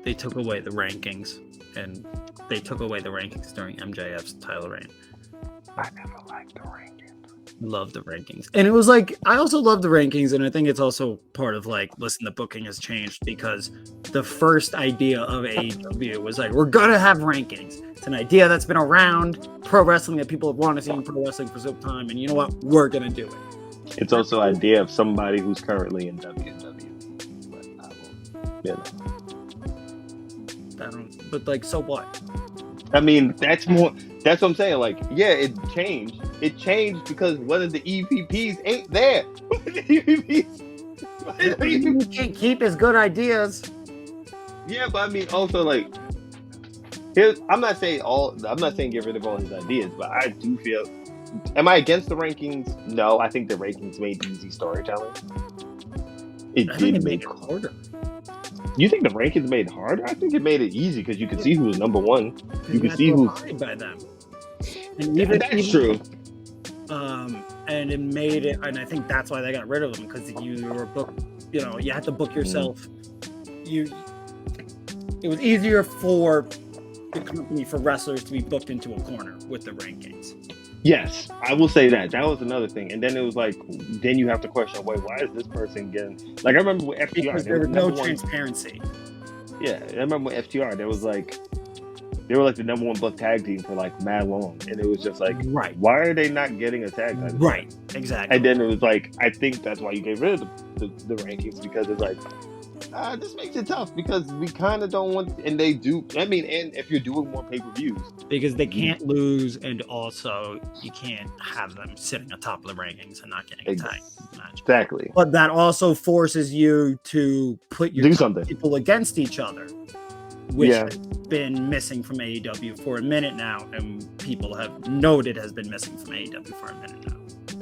they took away the rankings, and they took away the rankings during MJF's title reign. I never liked the rankings. Love the rankings, and it was like I also love the rankings, and I think it's also part of like, listen, the booking has changed because the first idea of AEW was like, we're gonna have rankings. It's an idea that's been around pro wrestling that people have wanted to see in pro wrestling for some time, and you know what? We're gonna do it. It's also an idea of somebody who's currently in WWE, but I won't. But like, so what? I mean, that's what I'm saying. Like, yeah, it changed. It changed because one of the EVPs ain't there. One of the EVPs. You can't keep his good ideas. Yeah, but I mean, also like, I'm not saying get rid of all his ideas, but I do feel. Am I against the rankings? No, I think the rankings made easy storytelling. I think it made it harder. You think the rankings made it harder? I think it made it easy because you could see who was number one. You could see who by them. And that's true. And it made it, and I think that's why they got rid of them, because you were booked. You know, you had to book yourself. It was easier for the company, for wrestlers to be booked into a corner with the rankings. Yes, I will say that. That was another thing. And then it was like, then you have to question, wait, why is this person getting... Like, I remember with FTR... Because there was no transparency. Yeah, I remember with FTR, there was like... They were like the number one booked tag team for like mad long. And it was just like, right, why are they not getting a tag title? Right, exactly. And then it was like, I think that's why you get rid of the rankings, because it's like, this makes it tough because we kind of don't want, and they do. I mean, and if you're doing more pay-per-views, because they can't lose, and also you can't have them sitting atop of the rankings and not getting a tag match. Exactly. But that also forces you to put your people against each other, which has been missing from AEW for a minute now, and people have noted has been missing from AEW for a minute now.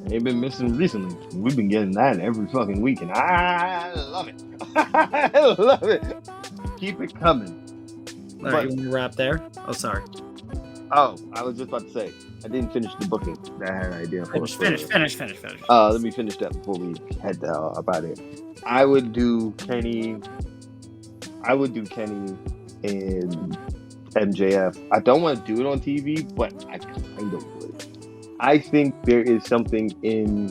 They've been missing recently. We've been getting that every fucking week, and I love it. I love it. Keep it coming. All right, you want to wrap there? Oh, sorry. Oh, I was just about to say, I didn't finish the booking that I had an idea for. Finish. Let me finish that before we head about it. I would do Kenny and MJF. I don't want to do it on TV, but I kind of would. I think there is something in...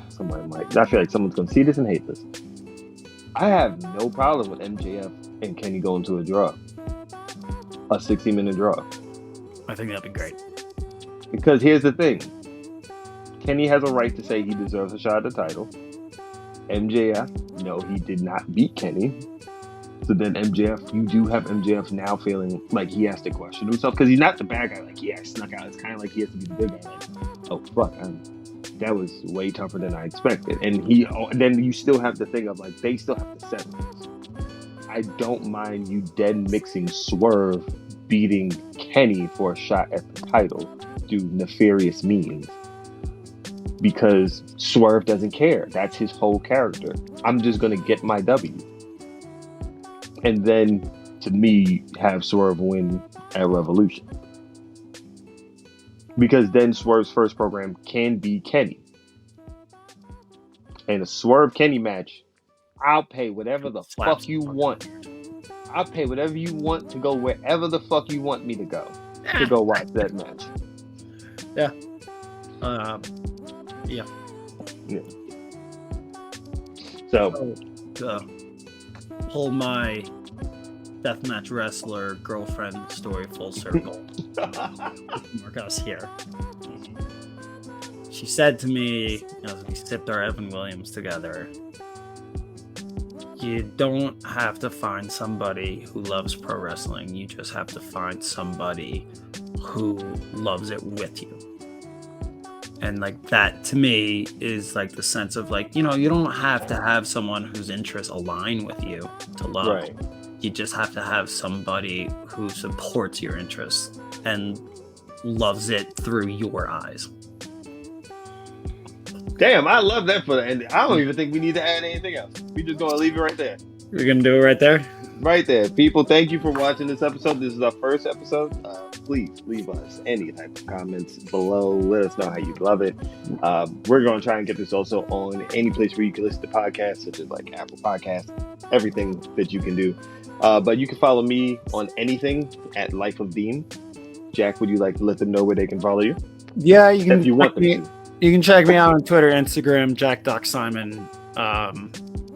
Somebody might... I feel like someone's going to see this and hate this. I have no problem with MJF and Kenny going to a draw. A 60-minute draw. I think that'd be great. Because here's the thing. Kenny has a right to say he deserves a shot at the title. MJF, no, he did not beat Kenny. So then MJF, you do have MJF now feeling like he has to question himself, because he's not the bad guy. Like, yeah, I snuck out. It's kind of like he has to be the good guy. Like, oh, fuck, that was way tougher than I expected. And then you still have the thing of, like, they still have to settle this. I don't mind you then mixing Swerve beating Kenny for a shot at the title through nefarious means. Because Swerve doesn't care. That's his whole character. I'm just going to get my W. And then, to me, have Swerve win at Revolution. Because then Swerve's first program can be Kenny. in a Swerve Kenny match, I'll pay whatever the Slaps fuck you the fuck want. I'll pay whatever you want to go wherever the fuck you want me to go watch that match. Yeah. Yeah. So pull my deathmatch wrestler girlfriend story full circle. Mark us here. She said to me, as we sipped our Evan Williams together, you don't have to find somebody who loves pro wrestling. You just have to find somebody who loves it with you. And like that to me is like the sense of like, you don't have to have someone whose interests align with you to love. Right. You just have to have somebody who supports your interests and loves it through your eyes. Damn, I love that for the ending. I don't even think we need to add anything else. We just gonna leave it right there. We're gonna do it right there. Right there, people. Thank you for watching this episode. This is our first episode. Please leave us any type of comments below. Let us know how you love it. We're gonna try and get this also on any place where you can listen to podcasts, such as like Apple Podcasts, everything that you can do. But you can follow me on anything at Life of Dean. Jack, would you like to let them know where they can follow you? Yeah, you can. If you want them to. You can check me out on Twitter, Instagram, JackDocSimon,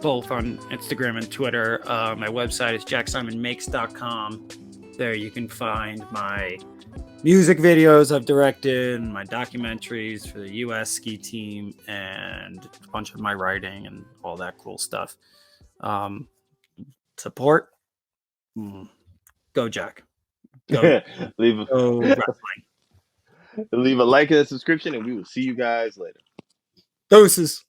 both on Instagram and Twitter. My website is jacksimonmakes.com. There you can find my music videos I've directed, my documentaries for the U.S. ski team, and a bunch of my writing and all that cool stuff. Support. Go, Jack. Go. Go wrestling. Leave a like and a subscription, and we will see you guys later. Doses.